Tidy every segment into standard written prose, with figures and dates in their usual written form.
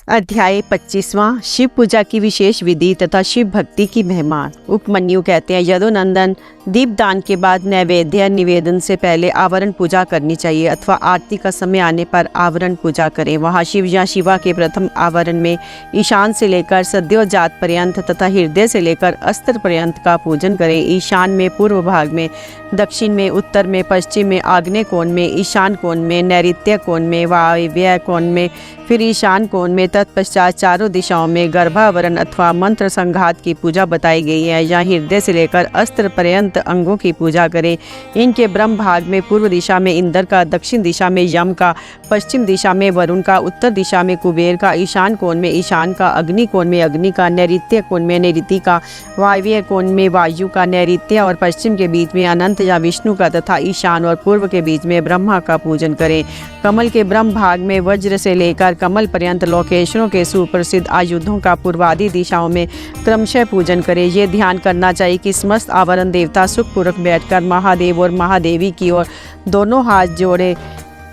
अध्याय 25वां शिव पूजा की विशेष विधि तथा शिव भक्ति की महिमा। उपमन्यु कहते हैं, यदुनंदन दीपदान के बाद नैवेद्य निवेदन से पहले आवरण पूजा करनी चाहिए अथवा आरती का समय आने पर आवरण पूजा करें। वहाँ शिव या शिवा के प्रथम आवरण में ईशान से लेकर सद्योजात पर्यंत तथा हृदय से लेकर अस्त्र पर्यंत का पूजन करें। ईशान में पूर्व भाग में, दक्षिण में, उत्तर में, पश्चिम में, आग्नेय कोण में, ईशान कोण में, नैऋत्य कोण में, वायव्य कोण में, फिर ईशान कोण में, तत्पश्चात चारों दिशाओं में गर्भावरण अथवा मंत्र संघात की पूजा बताई गई है। यहाँ हृदय से लेकर अस्त्र पर्यंत अंगों की पूजा करें। इनके ब्रह्म भाग में पूर्व दिशा में इंद्र का, दक्षिण दिशा में यम का, पश्चिम दिशा में वरुण का, उत्तर दिशा में कुबेर का, ईशान कोण में ईशान का, अग्नि कोण में अग्नि का, नैऋत्य कोण में नैऋति का, वायव्य कोण में वायु का, नैऋत्य और पश्चिम के बीच में अनंत या विष्णु का तथा ईशान और पूर्व के बीच में ब्रह्मा का पूजन करें। कमल के ब्रह्म भाग में वज्र से लेकर कमल पर्यंत लोकेशरों के सुप्रसिद्ध आयुधों का पूर्वादि दिशाओं में क्रमशः पूजन करें। ये ध्यान करना चाहिए कि समस्त आवरण देवता सुखपूर्वक बैठकर महादेव और महादेवी की ओर दोनों हाथ जोड़े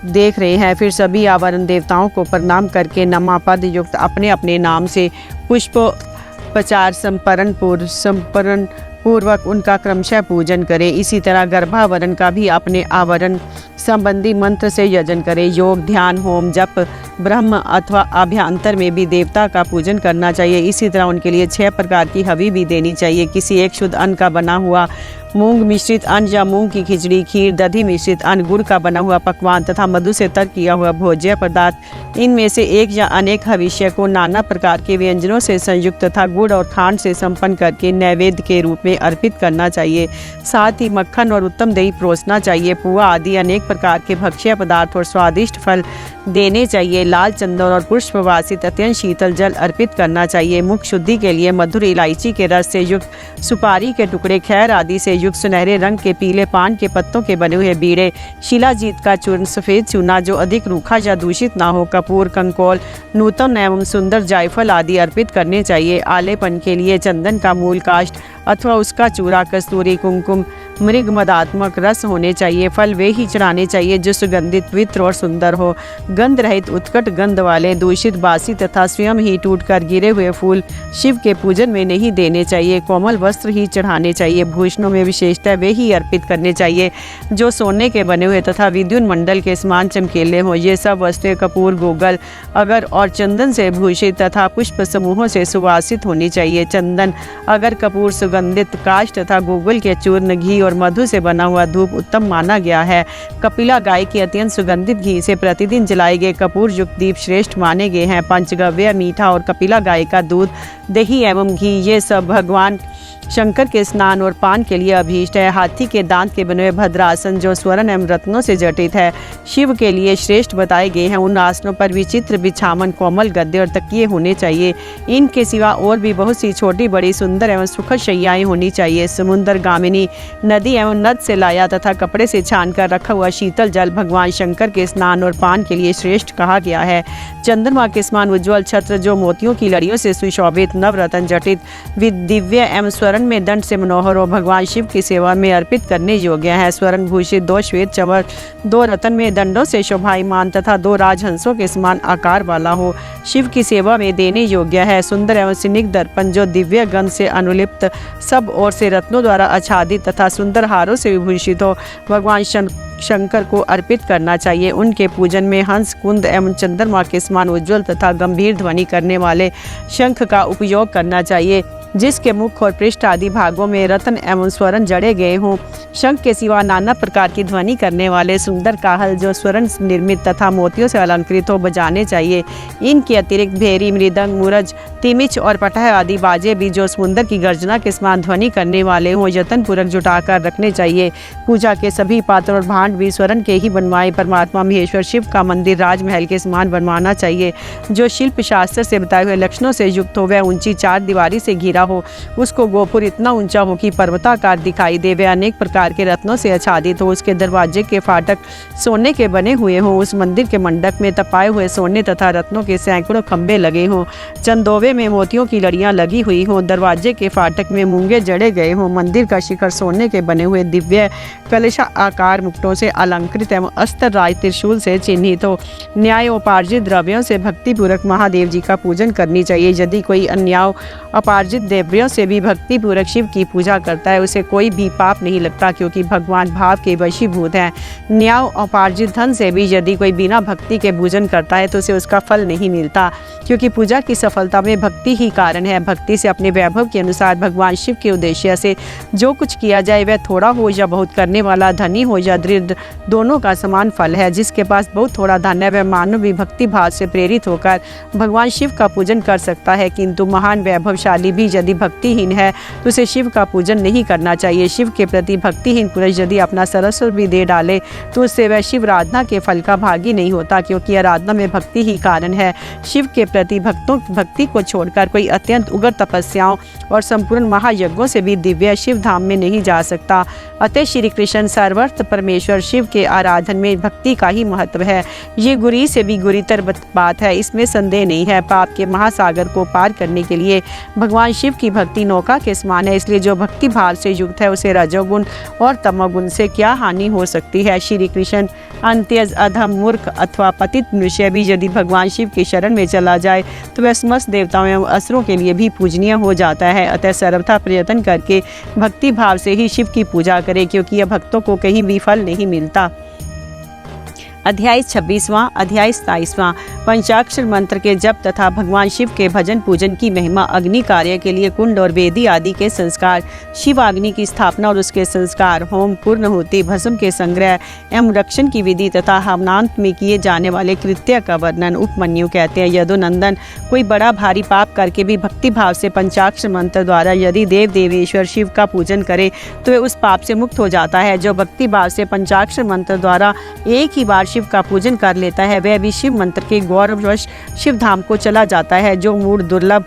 देख रहे हैं। फिर सभी आवरण देवताओं को प्रणाम करके नमः युक्त अपने अपने नाम से पुष्पोपचार संपरण पूर्वक उनका क्रमशः पूजन करें। इसी तरह गर्भावरण का भी अपने आवरण संबंधी मंत्र से यजन करें। योग, ध्यान, होम, जप, ब्रह्म अथवा अभ्यंतर में भी देवता का पूजन करना चाहिए। इसी तरह उनके लिए 6 प्रकार की हवि भी देनी चाहिए। किसी एक शुद्ध अन्न का बना हुआ मूंग मिश्रित अन्न या मूंग की खिचड़ी, खीर, दधी मिश्रित अन्न, गुड़ का बना हुआ पकवान तथा मधु से तर किया हुआ भोज्य पदार्थ, इनमें से एक या अनेक हविष्य को नाना प्रकार के व्यंजनों से संयुक्त तथा गुड़ और खांड से संपन्न करके नैवेद्य के रूप में अर्पित करना चाहिए। साथ ही मक्खन और उत्तम दही परोसना चाहिए। पुआ आदि अनेक प्रकार के भक्ष्य पदार्थ और स्वादिष्ट फल देने चाहिए। लाल चंदन और पुष्प वासित अत्यंत शीतल जल अर्पित करना चाहिए। मुख शुद्धि के लिए मधुर इलायची के रस से युक्त सुपारी के टुकड़े, खैर आदि से युक्त सुनहरे रंग के पीले पान के पत्तों के बने हुए बीड़े, शिलाजीत का चूर्ण, सफ़ेद चूना जो अधिक रूखा या दूषित ना हो, कपूर, कंकोल, नूतन एवं सुंदर जायफल आदि अर्पित करने चाहिए। आलेपन के लिए चंदन का मूल काष्ठ अथवा उसका चूरा, कस्तूरी, कुमकुम, मृग मदात्मक रस होने चाहिए। फल वे ही चढ़ाने चाहिए जो सुगंधित, पवित्र और सुंदर हो। गंध रहित, उत्कट गंध वाले, दूषित, बासी तथा स्वयं ही टूटकर गिरे हुए फूल शिव के पूजन में नहीं देने चाहिए। कोमल वस्त्र ही चढ़ाने चाहिए। भूषणों में विशेषतः वे ही अर्पित करने चाहिए जो सोने के बने हुए तथा विद्युत मंडल के समान चमकीले हों। ये सब वस्तुएं कपूर, गूगल, अगर और चंदन से भूषित तथा पुष्प समूहों से सुवासित होनी चाहिए। चंदन, अगर, कपूर, सुगंधित काष्ठ तथा गूगल के चूर्ण, घी और मधु से बना हुआ धूप उत्तम माना गया है। कपिला गाय की अत्यंत सुगंधित घी से प्रतिदिन जलाए गए कपूर युक्त दीप श्रेष्ठ माने गए हैं। पंचगव्य, मीठा और कपिला गाय का दूध, दही एवं घी, ये सब भगवान शंकर के स्नान और पान के लिए अभीष्ट है। हाथी के दांत के बने हुए भद्रासन जो स्वर्ण एवं रत्नों से जटित है, शिव के लिए श्रेष्ठ बताए गए हैं। उन आसनों पर विचित्र बिछावन, कोमल गद्दे और तकिए होने चाहिए। इनके सिवा और भी बहुत सी छोटी बड़ी सुंदर एवं सुखद शैयाएं होनी चाहिए। समुद्र गामिनी, नदी एवं नद से लाया तथा कपड़े से छान कर रखा हुआ शीतल जल भगवान शंकर के स्नान और पान के लिए श्रेष्ठ कहा गया है। चंद्रमा के समान उज्ज्वल छत्र जो मोतियों की लड़ियों से सुशोभित, नवरत्न जटित, दिव्य एवं स्वर्ण में दंड से मनोहर और भगवान शिव की सेवा में अर्पित करने योग्य है। स्वर्ण भूषित 2 श्वेत चवर, 2 रत्न में दंडों से शोभायमान तथा 2 राजहंसों के समान आकार वाला हो, शिव की सेवा में देने योग्य है। सुंदर एवं स्निग्ध दर्पण जो दिव्य गंध से अनुलिप्त, सब ओर से रत्नों द्वारा आच्छादित तथा सुंदर हारों से विभूषित हो, भगवान शंकर को अर्पित करना चाहिए। उनके पूजन में हंस, कुंद एवं चंद्रमा के समान उज्ज्वल तथा गंभीर ध्वनि करने वाले शंख का उपयोग करना चाहिए जिसके मुख और पृष्ठ आदि भागों में रत्न एवं स्वर्ण जड़े गए हों। शंख के सिवा नाना प्रकार की ध्वनि करने वाले सुंदर काहल जो स्वर्ण निर्मित तथा मोतियों से अलंकृत हो बजाने चाहिए। इनके अतिरिक्त भेरी, मृदंग, मुरज, तिमिच और पटह आदि बाजे भी जो समुद्र की गर्जना के समान ध्वनि करने वाले हों यत्नपूर्वक जुटाकर रखने चाहिए। पूजा के सभी पात्र और भांड भी स्वर्ण के ही बनवाए। परमात्मा महेश्वर शिव का मंदिर राजमहल के समान बनवाना चाहिए जो शिल्प शास्त्र से बताए हुए लक्षणों से युक्त हो। वह ऊंची 4 दीवारी से घिरा हो, उसको गोपुर इतना ऊंचा हो कि पर्वताकार दिखाई दे, वह अनेक प्रकार के रत्नों से आच्छादित हो, उसके दरवाजे के फाटक सोने के बने हुए हों, उस मंदिर के मंडप में तपाए हुए सोने तथा रत्नों के सैकड़ों खंभे लगे हों, चंदोवे में मोतियों की लड़ियां लगी हुई हों, दरवाजे के फाटक में मूंगे जड़े गए हों, मंदिर का शिखर सोने के बने हुए दिव्य कलश आकार मुकुटों से अलंकृत एवं अस्त्र राज त्रिशूल से चिन्हित हो। न्यायोपार्जित द्रव्यों से भक्तिपूर्वक महादेव जी का पूजन करनी चाहिए। यदि कोई अन्याय अपार्जित द्रव्यों से भी भक्तिपूर्वक शिव की पूजा करता है, उसे कोई भी पाप नहीं लगता, क्योंकि भगवान भाव के वशीभूत हैं। न्याय अपार्जित धन से भी यदि कोई बिना भक्ति के पूजन करता है तो उसे उसका फल नहीं मिलता, क्योंकि पूजा की सफलता में भक्ति ही कारण है। भक्ति से अपने वैभव के अनुसार भगवान शिव के उद्देश्य से जो कुछ किया जाए, वह थोड़ा हो या बहुत, करने वाला धनी हो या दरिद्र, दोनों का समान फल है। जिसके पास बहुत थोड़ा धन है, वह मानव भी भक्ति भाव से प्रेरित होकर भगवान शिव का पूजन कर सकता है, किंतु महान वैभवशाली भी यदि भक्तिहीन है तो उसे शिव का पूजन नहीं करना चाहिए। शिव के प्रति भक्तिहीन पुरुष यदि अपना सर्वस्व भी दे डाले तो उससे वह शिव आराधना के फल का भागी नहीं होता, क्योंकि आराधना में भक्ति ही कारण है। शिव के प्रति भक्ति को छोड़कर कोई अत्यंत उग्र तपस्याओं और संपूर्ण महायज्ञों से भी दिव्य शिव धाम में नहीं जा सकता। अतः श्री कृष्ण सर्वस्व परमेश्वर शिव के आराधन में भक्ति का ही महत्व है। ये गुरी से भी गुरीतर बात है, इसमें संदेह नहीं है। पाप के महासागर को पार करने के लिए भगवान शिव की भक्ति नौका के समान है, इसलिए जो भक्ति भाव से युक्त है उसे रजोगुण और तमोगुण से क्या हानि हो सकती है। श्री कृष्ण अंत्यज अधम मूर्ख अथवा पतित मनुष्य भी यदि भगवान शिव की शरण में चला जाए तो वह समस्त देवताओं एवं असुरों के लिए भी पूजनीय हो जाता है। अतः सर्वथा प्रयत्न करके भक्ति भाव से ही शिव की पूजा करें, क्योंकि यह भक्तों को कहीं भी फल नहीं मिलता। अध्याय 26वां। अध्याय 27वां। पंचाक्षर मंत्र के जप तथा भगवान शिव के भजन पूजन की महिमा। अग्नि कार्य के लिए कुंड और वेदी आदि के संस्कार, शिव अग्नि की स्थापना और उसके संस्कार, होम पूर्ण होते भस्म के संग्रह एवं रक्षण की विधि तथा हवनांत में किए जाने वाले कृत्य का वर्णन उपमन्यु कहते हैं। यदुनंदन, कोई बड़ा भारी पाप करके भी भक्ति भाव से पंचाक्षर मंत्र द्वारा यदि देव देवेश्वर शिव का पूजन करे तो वह उस पाप से मुक्त हो जाता है। जो भक्ति भाव से पंचाक्षर मंत्र द्वारा एक ही बार शिव का पूजन कर लेता है, वह भी शिव मंत्र के गौरववश शिव धाम को चला जाता है। जो मूढ़ दुर्लभ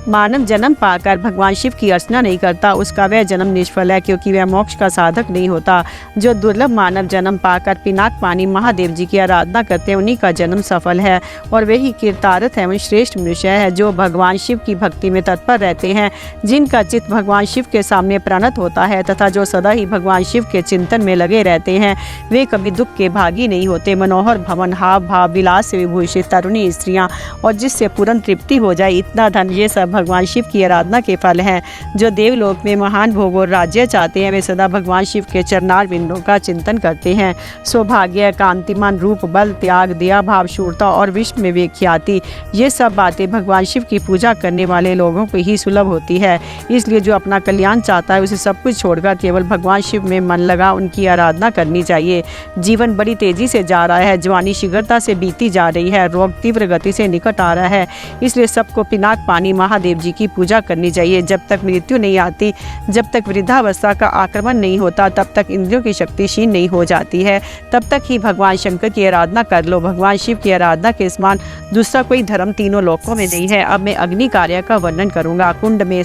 मानव जन्म पाकर भगवान शिव की अर्चना नहीं करता, उसका वह जन्म निष्फल है, क्योंकि वह मोक्ष का साधक नहीं होता। जो दुर्लभ मानव जन्म पाकर पिनाक पानी महादेव जी की आराधना करते हैं, उन्हीं का जन्म सफल है और वही कीर्तार्थ एवं श्रेष्ठ मनुष्य है। जो भगवान शिव की भक्ति में तत्पर रहते हैं, जिनका चित्त भगवान शिव के सामने प्रणत होता है तथा जो सदा ही भगवान शिव के चिंतन में लगे रहते हैं, वे कभी दुख के भागी नहीं होते। मनोहर भवन, हाव भाव, विलास से विभूषित तरुणी स्त्रियां और जिससे पूर्ण तृप्ति हो जाए इतना धन, ये सब भगवान शिव की आराधना के फल हैं। जो देवलोक में महान भोग और राज्य चाहते हैं, वे सदा भगवान शिव के चरणार बिंदों का चिंतन करते हैं। सौभाग्य, कांतिमान रूप, बल, त्याग, दया भाव, शूरता और विश्व में विख्याति, ये सब बातें भगवान शिव की पूजा करने वाले लोगों को ही सुलभ होती है। इसलिए जो अपना कल्याण चाहता है, उसे सब कुछ छोड़कर केवल भगवान शिव में मन लगा उनकी आराधना करनी चाहिए। जीवन बड़ी तेजी से जा रहा है, जवानी शीघ्रता से बीती जा रही है, रोग तीव्र गति से निकट आ रहा है, इसलिए सबको पिनाक पानी महादेव जी की पूजा करनी चाहिए। जब तक मृत्यु नहीं आती, जब तक वृद्धावस्था का आक्रमण नहीं होता, तब तक इंद्रियों की शक्ति क्षीण नहीं हो जाती है, तब तक ही भगवान शंकर की आराधना कर लो। भगवान शिव की आराधना के समान दूसरा कोई धर्म तीनों लोकों में नहीं है। अब मैं अग्नि कार्य का वर्णन करूंगा। कुंड में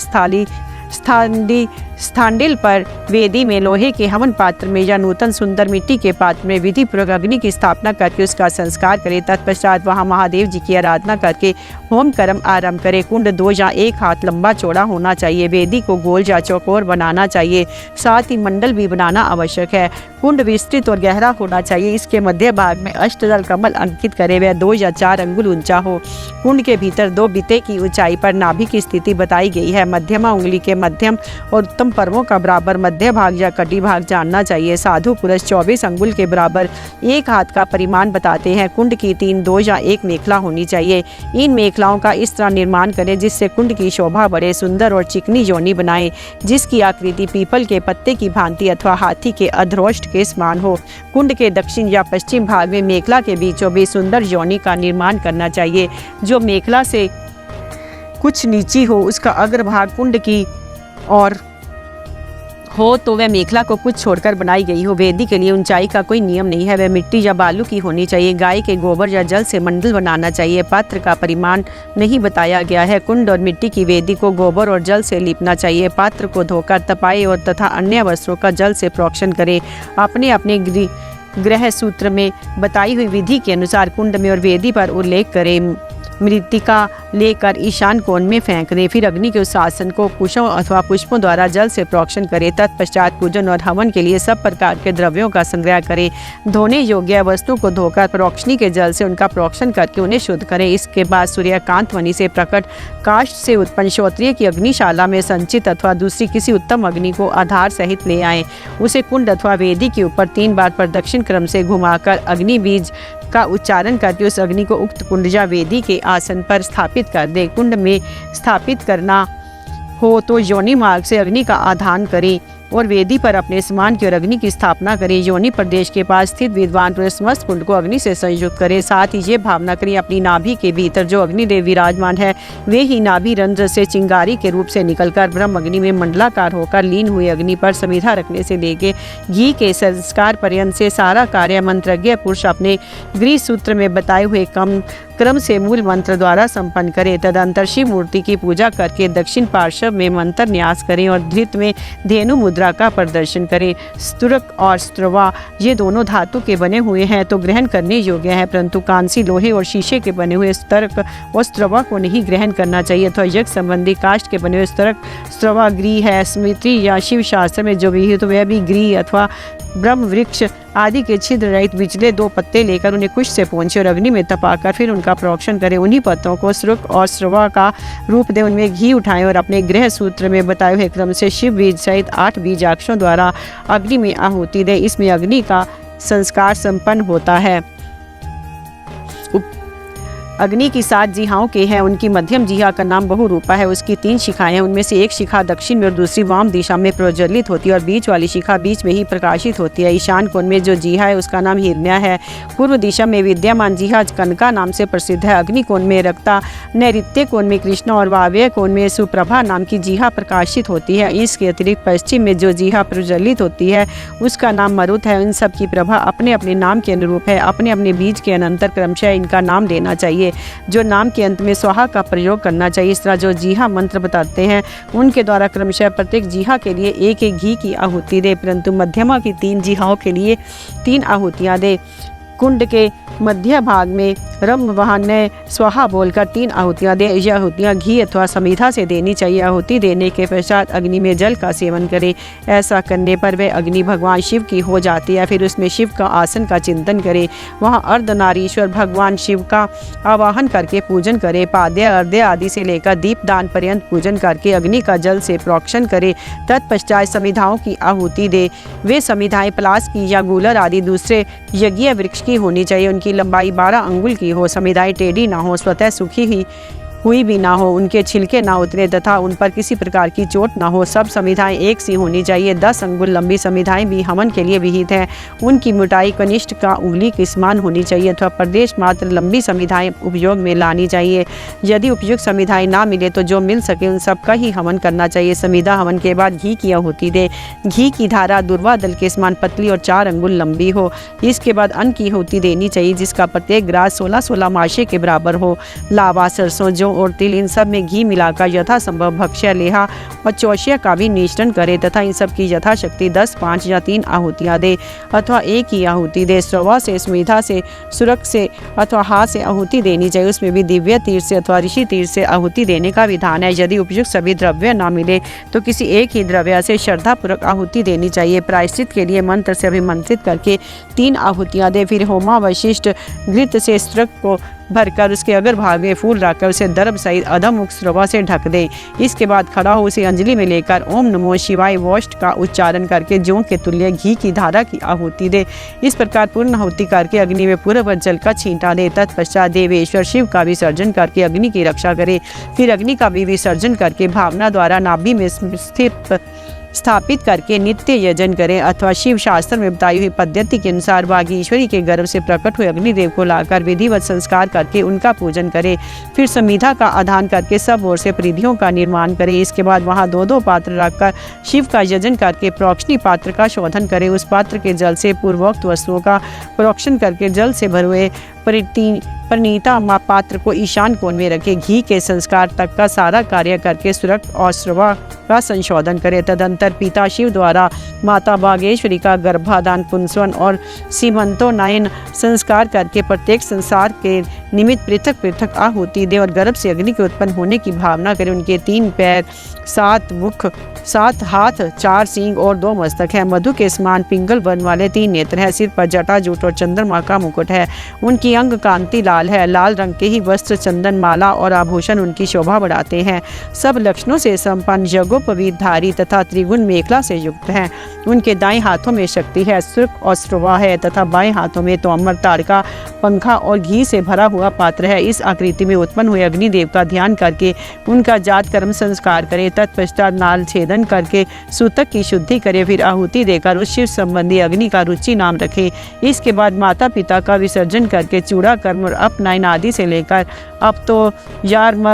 स्थांडिल पर, वेदी में, लोहे के हवन पात्र में या नूतन सुंदर मिट्टी के पात्र में विधि पूर्वक अग्नि की स्थापना करके उसका संस्कार करें। तत्पश्चात वहां महादेव जी की आराधना करके होम कर्म आरंभ करें। कुंड 2 या 1 हाथ लंबा चौड़ा होना चाहिए। वेदी को गोल या चौकोर बनाना चाहिए, साथ ही मंडल भी बनाना आवश्यक है। कुंड विस्तृत और गहरा होना चाहिए। इसके मध्य भाग में अष्टदल कमल अंकित करे, वह 2 या 4 अंगुल ऊंचा हो। कुंड के भीतर 2 बिते की ऊंचाई पर नाभि की स्थिति बताई गई है। मध्यमा उंगली के मध्यम और उत्तम पर्वों का बराबर मध्य भाग या कटी भाग जानना चाहिए। साधु पुरुष 24 अंगुल के बराबर 1 हाथ का परिमाण बताते हैं। कुंड की 3, 2 या 1 मेखला होनी चाहिए। इन मेखलाओं का इस तरह निर्माण करें जिससे कुंड की शोभा बढ़े। सुंदर और चिकनी योनि बनाएं, जिसकी आकृति पीपल के पत्ते की भांति अथवा हाथी के अधरोष्ट के समान हो। कुंड के दक्षिण या पश्चिम भाग में मेखला के बीचों बीच सुंदर योनि का निर्माण करना चाहिए, जो मेखला से कुछ नीची हो। उसका अग्रभाग कुंड की और हो तो वह मेखला को कुछ छोड़कर बनाई गई हो। वेदी के लिए ऊंचाई का कोई नियम नहीं है, वह मिट्टी या बालू की होनी चाहिए। गाय के गोबर या जल से मंडल बनाना चाहिए। पात्र का परिमाण नहीं बताया गया है। कुंड और मिट्टी की वेदी को गोबर और जल से लीपना चाहिए। पात्र को धोकर तपाए और तथा अन्य वस्त्रों का जल से प्रोक्षण करें। अपने अपने गृह सूत्र में बताई हुई विधि के अनुसार कुंड में और वेदी पर उल्लेख करें। मृतिका लेकर ईशान कोण में फेंक दें। फिर अग्नि के उस आसन को कुशों अथवा पुष्पों द्वारा जल से प्रोक्षण करें। तत्पश्चात पूजन और हवन के लिए सब प्रकार के द्रव्यों का संग्रह करें। धोने योग्य वस्तुओं को धोकर प्रोक्षणी के जल से उनका प्रोक्षण करके उन्हें शुद्ध करें। इसके बाद सूर्यकांत वनि से प्रकट काष्ठ से उत्पन्न श्रोत्रिय की अग्निशाला में संचित अथवा दूसरी किसी उत्तम अग्नि को आधार सहित ले आएं। उसे कुंड अथवा वेदी के ऊपर 3 बार प्रदक्षिण क्रम से घुमाकर अग्नि बीज का उच्चारण करके उस अग्नि को उक्त कुंड या वेदी के आसन पर स्थापित कर दे। कुंड में स्थापित करना हो तो योनि मार्ग से अग्नि का आधान करें और वेदी पर अपने समान की ओर अग्नि की स्थापना करें। योनि प्रदेश के पास स्थित विद्वान पुरुष समस्त कुंड को अग्नि से संयुक्त करें। साथ ही ये भावना करें अपनी नाभि के भीतर जो अग्निदेव विराजमान है वे ही नाभि रंध्र से चिंगारी के रूप से निकलकर ब्रह्म अग्नि में मंडलाकार होकर लीन हुए अग्नि पर समिधा रखने से लेके घी के संस्कार पर्यंत से सारा कार्य मंत्रज्ञ पुरुष अपने गृह सूत्र में बताए हुए क्रम से मूल मंत्र द्वारा संपन्न करें। तदंतर शिव मूर्ति की पूजा करके दक्षिण पार्श्व में मंत्र न्यास करें और धृत में धेनु मुद्रा का प्रदर्शन करें। स्तुरक और स्त्रवा ये दोनों धातु के बने हुए हैं तो ग्रहण करने योग्य है, परंतु कांसी लोहे और शीशे के बने हुए स्तरक और स्त्रवा को नहीं ग्रहण करना चाहिए। अथवा यज्ञ संबंधी काष्ठ के बने हुए स्तरक स्त्रवा गृह है। स्मृति या शिव शास्त्र में जो भी है तो वह भी गृह अथवा ब्रह्म वृक्ष आदि के छिद्र रहित बिचले 2 पत्ते लेकर उन्हें कुश से पोंछे और अग्नि में तपाकर फिर उनका प्रोक्षण करें। उन्हीं पत्तों को श्रुक और श्रवा का रूप दे उनमें घी उठाएं और अपने गृह सूत्र में बताए हुए क्रम से शिव बीज सहित 8 बीजाक्षों द्वारा अग्नि में आहुति दें। इसमें अग्नि का संस्कार संपन्न होता है। अग्नि की 7 जिहाओं के हैं। उनकी मध्यम जिहा का नाम बहुरूपा है। उसकी 3 शिखाएं हैं। उनमें से एक शिखा दक्षिण में और दूसरी वाम दिशा में प्रज्वलित होती है और बीच वाली शिखा बीच में ही प्रकाशित होती है। ईशान कोण में जो जिहा है उसका नाम हिरण्या है। पूर्व दिशा में विद्यमान जिहा कनका नाम से प्रसिद्ध है। अग्नि कोण में रक्ता, नैऋत्य कोण में कृष्णा और वायव्य कोण में सुप्रभा नाम की जिहा प्रकाशित होती है। इसके अतिरिक्त पश्चिम में जो जिहा प्रज्वलित होती है उसका नाम मरुत है। इन सब की प्रभा अपने अपने नाम के अनुरूप है। अपने अपने बीज के अनंतर क्रमशः इनका नाम देना चाहिए। जो नाम के अंत में स्वाहा का प्रयोग करना चाहिए। इस तरह जो जिहा मंत्र बताते हैं उनके द्वारा क्रमशः प्रत्येक जिहा के लिए 1-1 घी की आहुति दे, परंतु मध्यमा की 3 जिहाओं के लिए 3 आहुतियां दे। कुंड के मध्य भाग में रम वाहन ने स्वाहा बोलकर 3 आहुतियां दे। यह आहुतियां घी अथवा समिधा से देनी चाहिए। आहुति देने के पश्चात अग्नि में जल का सेवन करें। ऐसा करने पर वह अग्नि भगवान शिव की हो जाती है। फिर उसमें शिव का आसन का चिंतन करें। वहाँ अर्धनारीश्वर भगवान शिव का आवाहन करके पूजन करें। पाद्य अर्ध्य आदि से लेकर दीपदान पर्यंत पूजन करके अग्नि का जल से प्रोक्षण करें। तत्पश्चात समिधाओं की आहुति दे। वे समिधाएं पलास की या गूलर आदि दूसरे यज्ञीय वृक्ष की होनी चाहिए। उनकी लंबाई 12 अंगुल की हो। समिधाएं टेढ़ी ना हो, स्वतः सूखी ही हुई भी ना हो, उनके छिलके ना उतरे तथा उन पर किसी प्रकार की चोट ना हो। सब समिधाएं एक सी होनी चाहिए। 10 अंगुल लंबी समिधाएं भी हवन के लिए विहित हैं। उनकी मोटाई कनिष्ठ का उंगली के समान होनी चाहिए अथवा प्रदेश मात्र लंबी समिधाएं उपयोग में लानी चाहिए। यदि उपयुक्त समिधाएं ना मिले तो जो मिल सके उन सब का ही हवन करना चाहिए। समिधा हवन के बाद घी की आहुति दे। घी की धारा दुर्वा दल के समान पतली और 4 अंगुल लंबी हो। इसके बाद अन्न की आहुति देनी चाहिए जिसका प्रत्येक ग्रास 16-16 माशे के बराबर हो। लावा, सरसों, जौ और तिल इन सब में घी मिलाकर यथासंभव भक्ष्य, लेहा और चौशिया का भी मिश्रण करे तथा इन सब की यथाशक्ति 10, 5 या 3 आहुतियां दे अथवा एक ही आहुति दे। श्रवा से, स्मिधा से, सुरक से अथवा हा से आहुति देनी चाहिए। उसमें भी दिव्य तीर से अथवा ऋषि तीर से आहुति देने का विधान है। यदि उपयुक्त सभी द्रव्य न मिले तो किसी एक ही द्रव्य से श्रद्धापूर्वक आहुति देनी चाहिए। प्रायश्चित के लिए मंत्र से अभिमंत्रित करके 3 आहुतियां दे। फिर होमावशिष्ट घृत से स्त्रक को भरकर उसके अगर भाग में फूल रखकर उसे दर्भ सहित अधमुख श्रवा से ढक दे। इसके बाद खड़ा हो उसे अंजलि में लेकर ओम नमो शिवाय वोष्ट का उच्चारण करके जौ के तुल्य घी की धारा की आहुति दे। इस प्रकार पूर्ण आहुति करके अग्नि में पूर्व जल का छींटा दे। तत्पश्चात देवेश्वर शिव का विसर्जन करके अग्नि की रक्षा करे। फिर अग्नि का भी विसर्जन करके भावना द्वारा नाभि में स्थित स्थापित करके नित्य यजन करें अथवा शिव शास्त्र में बताई हुई पद्धति के अनुसार वागीश्वरी के गर्भ से प्रकट हुए अग्निदेव को लाकर विधिवत संस्कार करके उनका पूजन करें। फिर समिधा का आधान करके सब ओर से परिधियों का निर्माण करें। इसके बाद वहां दो पात्र रखकर शिव का यजन करके प्रोक्षणी पात्र का शोधन करें। उस पात्र के जल से पूर्वोक्त वस्तुओं का प्रोक्षण करके जल से भरे हुए परिणीता पात्र को ईशान कोण में रखें। घी के संस्कार तक का सारा कार्य करके सुरक्त और श्रवा का संशोधन करें। तदंतर पिता शिव द्वारा माता बागेश्वरी का गर्भाधान, पुंसवन और सीमंतोन्नयन संस्कार करके प्रत्येक संसार के निमित्त पृथक पृथक आहुति दे और गर्भ से अग्नि के उत्पन्न होने की भावना करें। उनके 3 पैर, 7 मुख, 7 हाथ, 4 सींग और 2 मस्तक है। मधु के समान पिंगल वर्ण वाले 3 नेत्र है। सिर पर जटा जूट और चंद्रमा का मुकुट है। उनकी अंग कांति लाल है। लाल रंग के ही वस्त्र, चंदन, माला और आभूषण उनकी शोभा बढ़ाते हैं। सब लक्षणों से संपन्न यज्ञोपवीत धारी तथा त्रिगुण मेखला से युक्त है। उनके दाएं हाथों में शक्ति है, सुर्ख और श्रवा है तथा बाएं हाथों में तोमर, ताड़का, पंखा और घी से भरा हुआ पात्र है। इस आकृति में उत्पन्न हुए अग्निदेव का ध्यान करके उनका जात कर्म संस्कार करें। तत्पश्चात नाल छेदन करके सूतक की शुद्धि करें। फिर आहुति देकर उस शिव संबंधी अग्नि का रुचि नाम रखें। इसके बाद माता पिता का विसर्जन करके चूड़ा कर्म और अपनयन आदि से लेकर अब तो यार्म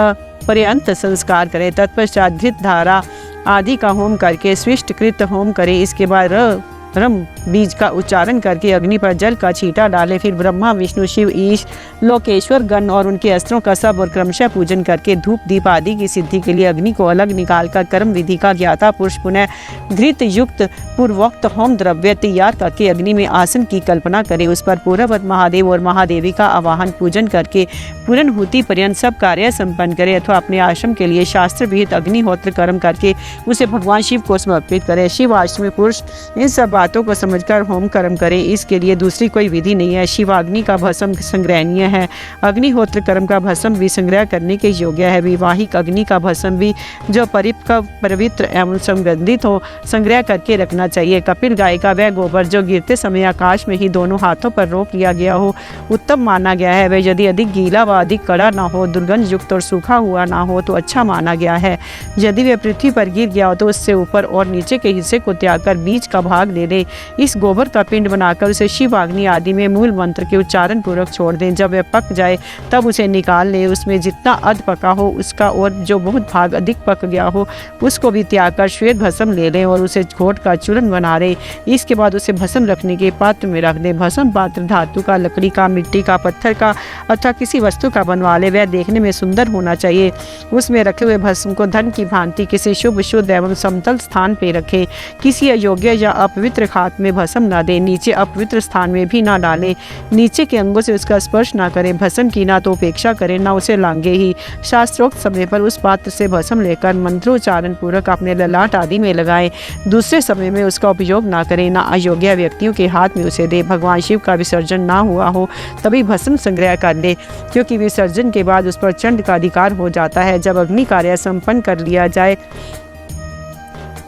पर्यंत संस्कार करें। तत्पश्चात घृत धारा आदि का होम करके स्विष्टकृत होम करें। इसके बाद रम बीज का उच्चारण करके अग्नि पर जल का छींटा डालें। फिर ब्रह्मा, विष्णु, शिव, ईश, लोकेश्वर गण और उनके अस्त्रों का सब और क्रमशः पूजन करके धूप दीप आदि की सिद्धि के लिए अग्नि को अलग निकालकर कर्म विधि का ज्ञाता पुरुष पुनः घृत युक्त पूर्वोक्त होम द्रव्य तैयार करके अग्नि में आसन की कल्पना करें। उस पर पूर्ववत महादेव और महादेवी का आवाहन पूजन करके पूर्णाहुति पर्यंत सब कार्य संपन्न करें अथवा अपने आश्रम के लिए शास्त्र विहित अग्निहोत्र कर्म करके उसे भगवान शिव को समर्पित करें। शिव आश्रमी पुरुष इन सब बातों को समझकर होम कर्म करें। इसके लिए दूसरी कोई विधि नहीं है। शिवाग्नि का भस्म संग्रहणीय है। अग्निहोत्र कर्म का भस्म भी संग्रह करने के योग्य है। विवाहिक अग्नि का भस्म भी जो पवित्र एवं संगंधित हो संग्रह करके रखना चाहिए। कपिल गाय का वह गोबर जो गिरते समय आकाश में ही दोनों हाथों पर रोक लिया गया हो उत्तम माना गया है। वह यदि अधिक गीला व अधिक कड़ा ना हो, दुर्गंध युक्त और सूखा हुआ ना हो तो अच्छा माना गया है। यदि वह पृथ्वी पर गिर गया हो तो उससे ऊपर और नीचे के हिस्से को त्याग कर बीच का भाग दे दे। इस गोबर का पिंड बनाकर उसे शिव अग्नि आदि में मूल मंत्र के उच्चारण पूर्वक छोड़ दें। जब वह पक जाए तब उसे निकाल लें। उसमें जितना अध पका हो उसका और जो बहुत भाग अधिक पक गया हो उसको भी त्याग कर श्वेत भस्म ले लें और उसे घोट का चूर्ण बना दें। इसके बाद उसे भस्म रखने के पात्र में रख दें। भस्म पात्र धातु का, लकड़ी का, मिट्टी का, पत्थर का अथवा किसी वस्तु का बनवा ले। वह देखने में सुंदर होना चाहिए। उसमें रखे हुए भस्म को धन की भांति किसी शुभ, शुद्ध एवं समतल स्थान पर रखें। किसी अयोग्य या अपवित्र खात में भस्म न दें। नीचे अपवित्र स्थान में भी ना डालें। नीचे के अंगों से उसका स्पर्श ना करें। भस्म की ना तो उपेक्षा करें ना उसे लांगे ही। शास्त्रोक्त समय पर उस पात्र से भस्म लेकर मंत्रोच्चारण पूर्वक अपने ललाट आदि में लगाएं। दूसरे समय में उसका उपयोग ना करें। ना अयोग्य व्यक्तियों के हाथ में उसे दे। भगवान शिव का विसर्जन ना हुआ हो तभी भस्म संग्रह कर ले, क्योंकि विसर्जन के बाद उस पर चंड का अधिकार हो जाता है। जब अग्नि कार्य संपन्न कर लिया जाए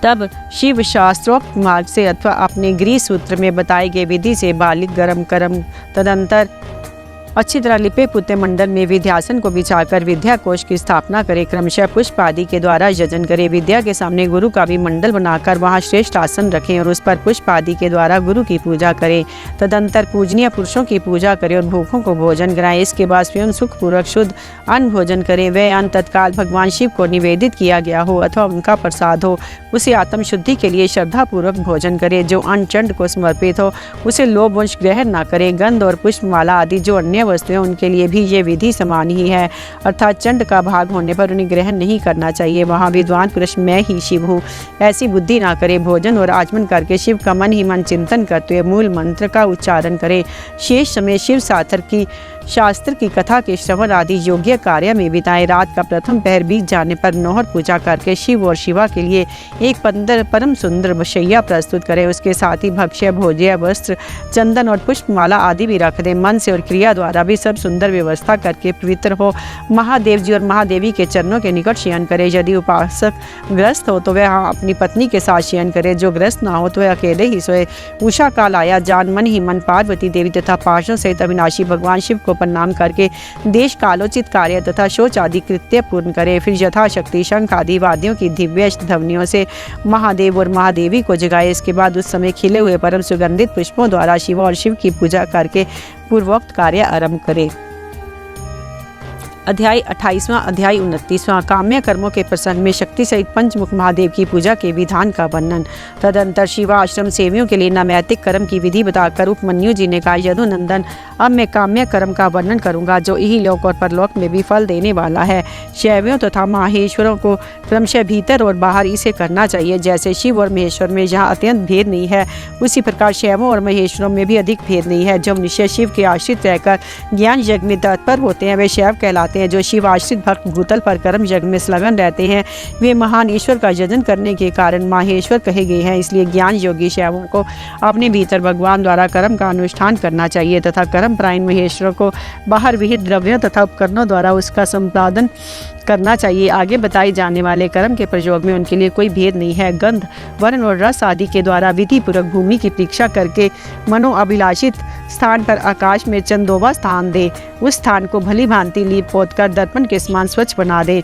तब शिव शास्त्रोक्त मार्ग से अथवा अपने गृह सूत्र में बताए गए विधि से बालिक गरम करम तदंतर अच्छी तरह लिपे पुते मंडल में विद्यासन को बिछाकर विद्या कोश की स्थापना करें। क्रमशः पुष्प आदि के द्वारा यजन करें। विद्या के सामने गुरु का भी मंडल बनाकर वहां श्रेष्ठ आसन रखें और उस पर पुष्प आदि के द्वारा गुरु की पूजा करें। तदंतर पूजनीय पुरुषों की पूजा करें और भूखों को भोजन कराएं। इसके बाद स्वयं सुखपूर्वक शुद्ध अन्न भोजन करें। वह अन्न तत्काल भगवान शिव को निवेदित किया गया हो अथवा उनका प्रसाद हो उसे आत्म शुद्धि के लिए श्रद्धापूर्वक भोजन करें। जो अन्न चंड को समर्पित हो उसे लोभवंश ग्रहण न करें। गंध और पुष्पमाला आदि जो अन्य वस्तुएं उनके लिए भी ये विधि समान ही है, अर्थात चंड का भाग होने पर उन्हें ग्रहण नहीं करना चाहिए। वहाँ विद्वान पुरुष मैं ही शिव हूँ ऐसी बुद्धि ना करे। भोजन और आचमन करके शिव का मन ही मन चिंतन करते हुए मूल मंत्र का उच्चारण करें। शेष समय शिव शास्त्र की कथा के श्रवण आदि योग्य कार्य में बिताएं। रात का प्रथम पहर बीत जाने पर नौहर पूजा करके शिव और शिवा के लिए एक परम सुंदर शैया प्रस्तुत करें। उसके साथ ही भक्ष्य, भोज्य, वस्त्र, चंदन और पुष्पमाला आदि भी रख दें। मन से और क्रिया द्वारा भी सब सुंदर व्यवस्था करके पवित्र हो महादेव जी और महादेवी के चरणों के निकट शयन करे। यदि उपासक ग्रस्त हो तो वह अपनी पत्नी के साथ शयन करे। जो ग्रस्त ना हो तो वह अकेले ही सोए। उषा काल आया जान मन ही मन पार्वती देवी तथा पार्षदों सहित अविनाशी भगवान शिव को को प्रणाम करके देश कालोचित कार्य तथा शौच आदि कृत्य पूर्ण करें। फिर यथाशक्ति शंख आदि वाद्यों की दिव्य ध्वनियों से महादेव और महादेवी को जगाए। इसके बाद उस समय खिले हुए परम सुगंधित पुष्पों द्वारा शिव और शिव की पूजा करके पूर्वोक्त कार्य आरंभ करें। अध्याय 28वां। अध्याय 29वां। काम्य कर्मों के प्रसंग में शक्ति सहित पंचमुख महादेव की पूजा के विधान का वर्णन। तदंतर शिवाश्रम सेवियों के लिए नैमित्तिक कर्म की विधि बताकर उपमन्यु जी ने कहा, यदुनंदन अब मैं काम्य कर्म का वर्णन करूंगा जो इहलोक और परलोक में भी फल देने वाला है। शैवियों तथा माहेश्वरों को क्रमशः भीतर और बाहर इसे करना चाहिए। जैसे शिव और महेश्वर में जहाँ अत्यंत भेद नहीं है, उसी प्रकार शैवों और महेश्वरों में भी अधिक भेद नहीं है। जो मनुष्य शिव के आश्रित रहकर ज्ञान यज्ञ में तत्पर होते हैं वे शैव कहलाते हैं। जो शिव आश्रित भक्त भूतल पर कर्म यज्ञ में संलग्न रहते हैं वे महान ईश्वर का यजन करने के कारण माहेश्वर कहे गए हैं। इसलिए ज्ञान योगी शैवों को अपने भीतर भगवान द्वारा कर्म का अनुष्ठान करना चाहिए तथा कर्म परायण महेश्वरों को बाहर विहित द्रव्यों तथा उपकरणों द्वारा उसका संपादन करना चाहिए। आगे बताए जाने वाले कर्म के प्रयोग में उनके लिए कोई भेद नहीं है। गंध, वर्ण और रस आदि के द्वारा विधि पूर्वक भूमि की परीक्षा करके मनोअभिलाषित स्थान पर आकाश में चंदोवा स्थान दे। उस स्थान को भली भांति लीप पोत कर दर्पण के समान स्वच्छ बना दे।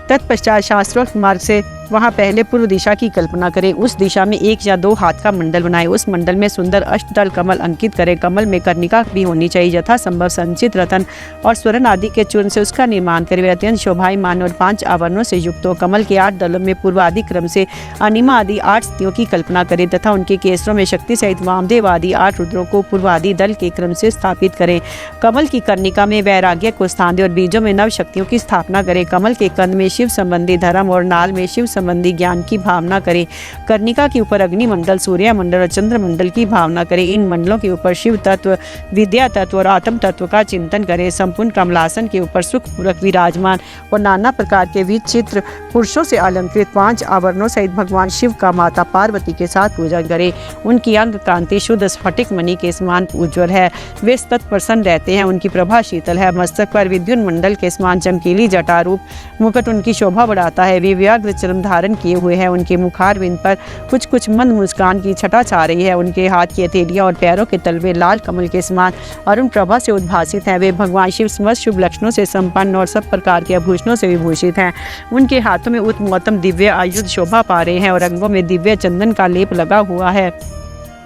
तत्पश्चात शास्त्रोक्त मार्ग से वहाँ पहले पूर्व दिशा की कल्पना करें। उस दिशा में 1 या 2 हाथ का मंडल बनाएं। उस मंडल में सुंदर अष्टदल कमल अंकित करें। कमल में कर्णिका भी होनी चाहिए। यथा संभव संचित रतन और स्वर्ण आदि के चूर्ण से उसका निर्माण करें। वे अत्यंत शोभायमान और 5 आवरणों से युक्त हो। कमल के 8 दलों में पूर्व आदि क्रम से अनिमा आदि 8 स्त्रियों की कल्पना करें तथा उनके केसरों में शक्ति सहित वामदेव आदि 8 रुद्रों को पूर्व आदि दल के क्रम से स्थापित करें। कमल की कर्णिका में वैराग्य को स्थान दें और बीजों में नव शक्तियों की स्थापना करें। कमल के कंद में शिव संबंधी धर्म और नाल में शिव संबंधी ज्ञान की भावना करें। कर्णिका के ऊपर अग्नि मंडल, सूर्य मंडल और चंद्र मंडल की भावना करें। इन मंडलों के ऊपर शिव तत्व, विद्या तत्व और आत्म तत्व का चिंतन करें। संपूर्ण कमलासन के ऊपर सुखपूर्वक विराजमान और नाना प्रकार के विचित्र पुरुषों से अलंकृत 5 आवरणों सहित भगवान शिव का माता पार्वती के साथ पूजन करें। उनकी अंग कांति शुद्ध स्फटिक मणि के समान उज्ज्वल है। वे सतत प्रसन्न रहते हैं। उनकी प्रभा शीतल है। मस्तक पर विद्युत मंडल के समान चमकीली जटा रूप मुकुट उनकी शोभा बढ़ाता है। वे व्याघ्र चर्म धारण किए हुए हैं। उनके मुखारविंद पर कुछ कुछ मंद मुस्कान की छटा छा रही है। उनके हाथ की हथेलियां और पैरों के तलवे लाल कमल के समान अरुण प्रभा से उद्भासित हैं। वे भगवान शिव समस्त शुभ लक्षणों से संपन्न और सब प्रकार के आभूषणों से विभूषित हैं। उनके हाथों में उत्तमोत्तम दिव्य आयुध शोभा पा रहे हैं और अंगों में दिव्य चंदन का लेप लगा हुआ है।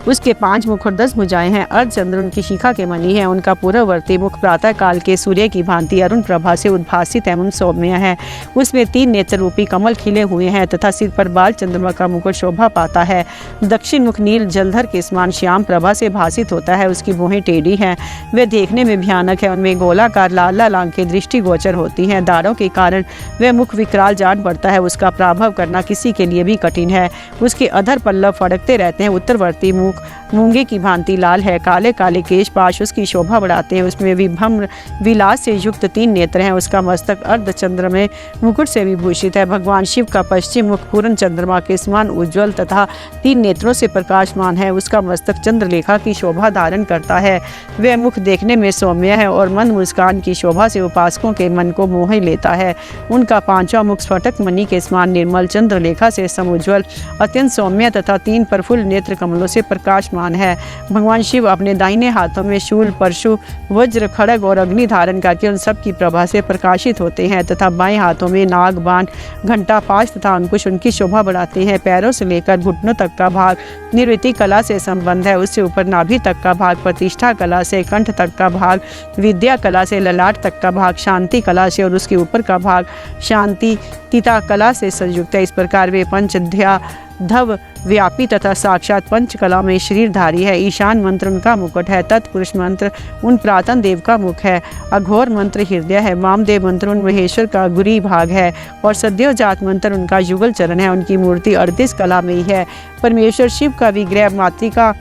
उसके 5 मुख और 10 भुजाएं हैं। अर्धचंद्र उनकी शिखा के मणि है। उनका पूर्ववर्ती मुख प्रातः काल के सूर्य की भांति अरुण प्रभा से उद्भासित एवं सौम्य है। उसमें 3 नेत्र रूपी कमल खिले हुए हैं तथा सिर पर बाल चंद्रमा का मुकुट शोभा पाता है। दक्षिण मुख नील जलधर के समान श्याम प्रभा से भासित होता है। उसकी भुहें टेढ़ी हैं। वे देखने में भयानक है। उनमें गोलाकार लाल लाल आंखें दृष्टिगोचर होती हैं। दाढ़ों के कारण वह मुख विकराल जान पड़ता है। उसका प्राभव करना किसी के लिए भी कठिन है। उसके अधर पल्लव फड़कते रहते हैं। उत्तरवर्ती मुख मूंगे की भांति लाल है। काले काले केश पाश उसकी शोभा बढ़ाते हैं। उसमें विभ्रम विलास से युक्त 3 नेत्र हैं। उसका मस्तक अर्धचंद्र में मुकुट से विभूषित है। भगवान शिव का पश्चिम मुख पूर्ण चंद्रमा के समान उज्ज्वल तथा 3 नेत्रों से प्रकाशमान है। उसका मस्तक चंद्रलेखा की शोभा धारण करता है। वह मुख देखने में सौम्य है और मंद मुस्कान की शोभा से उपासकों के मन को मोह लेता है। उनका 5वां मुख स्फटिक मणि के समान निर्मल चंद्रलेखा से समुज्वल अत्यंत सौम्य तथा 3 प्रफुल्ल नेत्र कमलों से प्रकाशमान है। भगवान शिव अपने दाहिने हाथों में शूल, परशु, वज्र, खड़ग और अग्नि धारण करके उन सब की प्रभा से प्रकाशित होते हैं तथा बाएं हाथों में नाग, बाण, घंटा, पाश तथा अंकुश उनकी शोभा बढ़ाते हैं। पैरों से लेकर घुटनों तक का भाग निर्वृत्ति कला से संबंध है। उससे ऊपर नाभि तक का भाग प्रतिष्ठा कला से, कंठ तक का भाग विद्या कला से, ललाट तक का भाग शांति कला से और उसके ऊपर का भाग शांति तिता कला से संयुक्त है। इस प्रकार वे पंचध्या धव व्यापी तथा साक्षात पंचकला में शरीरधारी है। ईशान मंत्र उनका मुकुट है। तत्पुरुष मंत्र उन प्रातन देव का मुख है। अघोर मंत्र हृदय है। वामदेव मंत्र उन महेश्वर का गुरी भाग है और सद्योजात मंत्र उनका युगल चरण है। उनकी मूर्ति 38 कला में ही है। परमेश्वर शिव का विग्रह मातृका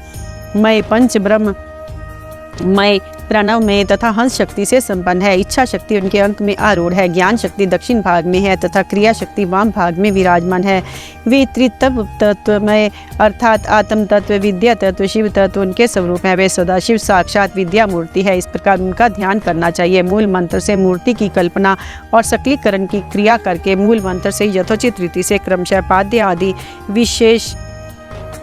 मय, पंच ब्रह्म मय, प्रणव में तथा हंस शक्ति से संपन्न है। इच्छा शक्ति उनके अंक में आरूढ़ है। ज्ञान शक्ति दक्षिण भाग में है तथा क्रिया शक्ति वाम भाग में विराजमान है। वे त्रितत्व तत्वमय अर्थात आत्म तत्व, विद्या तत्व, शिव तत्व उनके स्वरूप है। वे सदाशिव साक्षात विद्या मूर्ति है। इस प्रकार उनका ध्यान करना चाहिए। मूल मंत्र से मूर्ति की कल्पना और सकलीकरण की क्रिया करके मूल मंत्र से यथोचित रीति से क्रमशः पाद्य आदि विशेष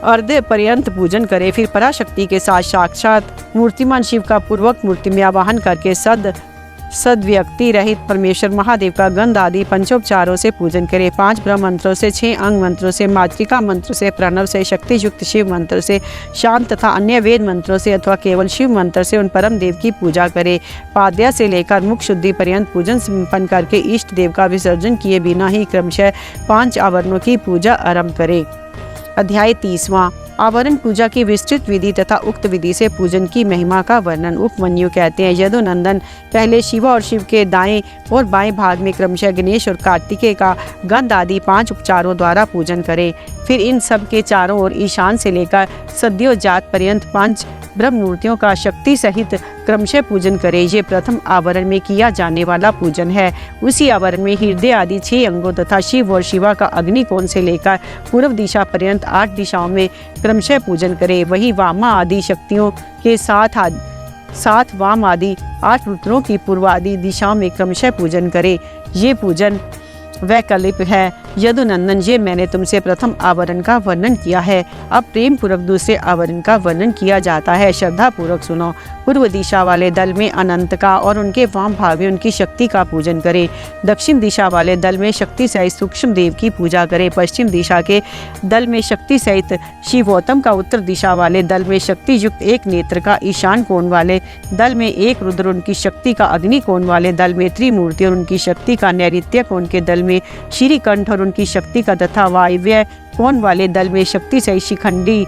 अर्ध पर्यंत पूजन करें। फिर पराशक्ति के साथ साक्षात मूर्तिमान शिव का पूर्वक मूर्ति में आवाहन करके सद व्यक्ति रहित परमेश्वर महादेव का गंध आदि पंचोपचारों से पूजन करें। 5 ब्रह्म मंत्रों से, 6 अंग मंत्रों से, मातृका मंत्र से, प्रणव से, शक्ति युक्त शिव मंत्र से, शांत तथा अन्य वेद मंत्रों से अथवा केवल शिव मंत्र से उन परम देव की पूजा करें। पाद्या से लेकर मुख शुद्धि पर्यंत पूजन संपन्न करके इष्ट देव का विसर्जन किए बिना ही क्रमशः 5 आवरणों की पूजा आरंभ करें। अध्याय 30वां आवरण पूजा की विस्तृत विधि तथा उक्त विधि से पूजन की महिमा का वर्णन। उपमन्यु कहते हैं, यदुनंदन पहले शिव और शिव के दाएं और बाएं भाग में क्रमशः गणेश और कार्तिकेय का गंध आदि 5 उपचारों द्वारा पूजन करें। फिर इन सब के चारों ओर ईशान से लेकर सद्योजात पर्यंत 5 ब्रह्म मूर्तियों का शक्ति सहित क्रमशः पूजन करें। ये प्रथम आवरण में किया जाने वाला पूजन है। उसी आवरण में हृदय आदि 6 अंगों तथा शिव और शिवा का अग्निकोण से लेकर पूर्व दिशा पर्यंत 8 दिशाओं में क्रमशः पूजन करें। वही वामा आदि शक्तियों के साथ वाम आदि 8 रुद्रों की पूर्व आदि दिशाओं में क्रमशः पूजन करें। ये पूजन वैकल्पिक है। यदुनंदन, ये मैंने तुमसे प्रथम आवरण का वर्णन किया है। अब प्रेम पूर्वक दूसरे आवरण का वर्णन किया जाता है। श्रद्धा पूर्वक सुनो। पूर्व दिशा वाले दल में अनंत का और उनके वाम भाग में उनकी शक्ति का पूजन करें। दक्षिण दिशा वाले दल में शक्ति सहित सूक्ष्म देव की पूजा करें। पश्चिम दिशा के दल में शक्ति सहित शिवोत्तम का, उत्तर दिशा वाले दल में शक्ति युक्त एक नेत्र का, ईशान कोण वाले दल में एक रुद्र उनकी शक्ति का, अग्नि कोण वाले दल में त्रिमूर्ति और उनकी शक्ति का, नैऋत्य कोण के दल में श्रीकंठ और उनकी शक्ति का तथा वायव्य कोण वाले दल में शक्ति सहित शिखंडी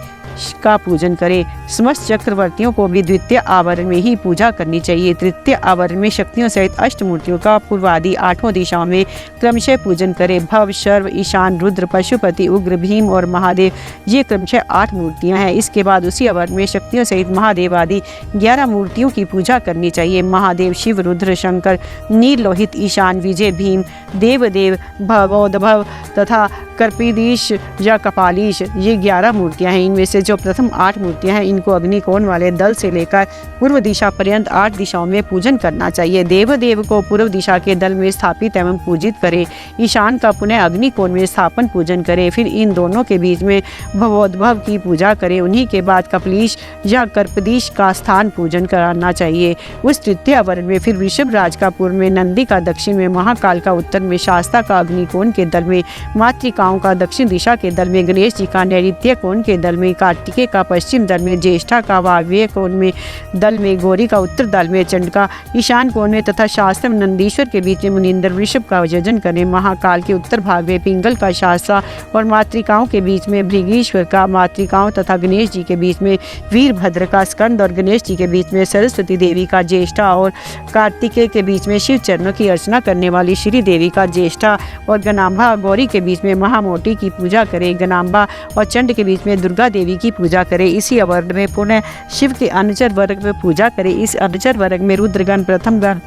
का पूजन करें। समस्त चक्रवर्तियों को भी द्वितीय आवरण में ही पूजा करनी चाहिए। तृतीय आवरण में शक्तियों सहित अष्टमूर्तियों का पूर्वादि 8 दिशाओं में क्रमशः पूजन करें। भव, शर्व, ईशान, रुद्र, पशुपति, उग्र, भीम और महादेव, ये क्रमशः 8 मूर्तियां हैं। इसके बाद उसी आवरण में शक्तियों सहित महादेव आदि 11 मूर्तियों की पूजा करनी चाहिए। महादेव, शिव, रुद्र, शंकर, नील लोहित, ईशान, विजय, भीम, देवदेव, भवोद्भव तथा कर्पीदीश या कपालीश, ये 11 मूर्तियां हैं। इनमें से जो प्रथम 8 मूर्तियां हैं, इनको अग्निकोण वाले दल से लेकर पूर्व दिशा पर्यंत 8 दिशाओं में पूजन करना चाहिए। देवदेव को पूर्व दिशा के दल में स्थापित एवं पूजित करें। ईशान का पुनः अग्निकोण में स्थापन पूजन करें। फिर इन दोनों के बीच में भवोद्भव की पूजा करें। उन्हीं के बाद कपलीश या कर्पदीश का स्थान पूजन कराना चाहिए। उस तृतीय आवरण में फिर वृषभ राज का पूर्व में, नंदी का दक्षिण में, महाकाल का उत्तर में, शास्ता का अग्निकोण के दल में, मातृकाओं का दक्षिण दिशा के दल में, गणेश जी का नैऋत्य कोण के दल में, कार्तिकेय का पश्चिम दल में, ज्येष्ठा का वायव्य कोण में दल में, गौरी का उत्तर दल में, चंडिका ईशान कोण में तथा शास्त्र में नंदीश्वर के बीच में मुनिंदर वृषभ का यजन करें। महाकाल के उत्तर भाग में पिंगल का शास्त्रा और मातृकाओं के बीच में भृगीश्वर का, मातृकाओं तथा गणेश जी के बीच में वीरभद्र का, स्कंद और गणेश जी के बीच में सरस्वती देवी का, ज्येष्ठा और कार्तिकेय के बीच में शिव चरणों की अर्चना करने वाली श्री देवी का, ज्येष्ठा और गणाम्बा गौरी के बीच में महामोटी की पूजा करें। गणाम्बा और चंड के बीच में दुर्गा देवी की पूजा करें। इसी आवरण में पुनः शिव के अनुचर वर्ग में पूजा करें। इस अनुचर वर्ग में रुद्रगण, प्रथम गण,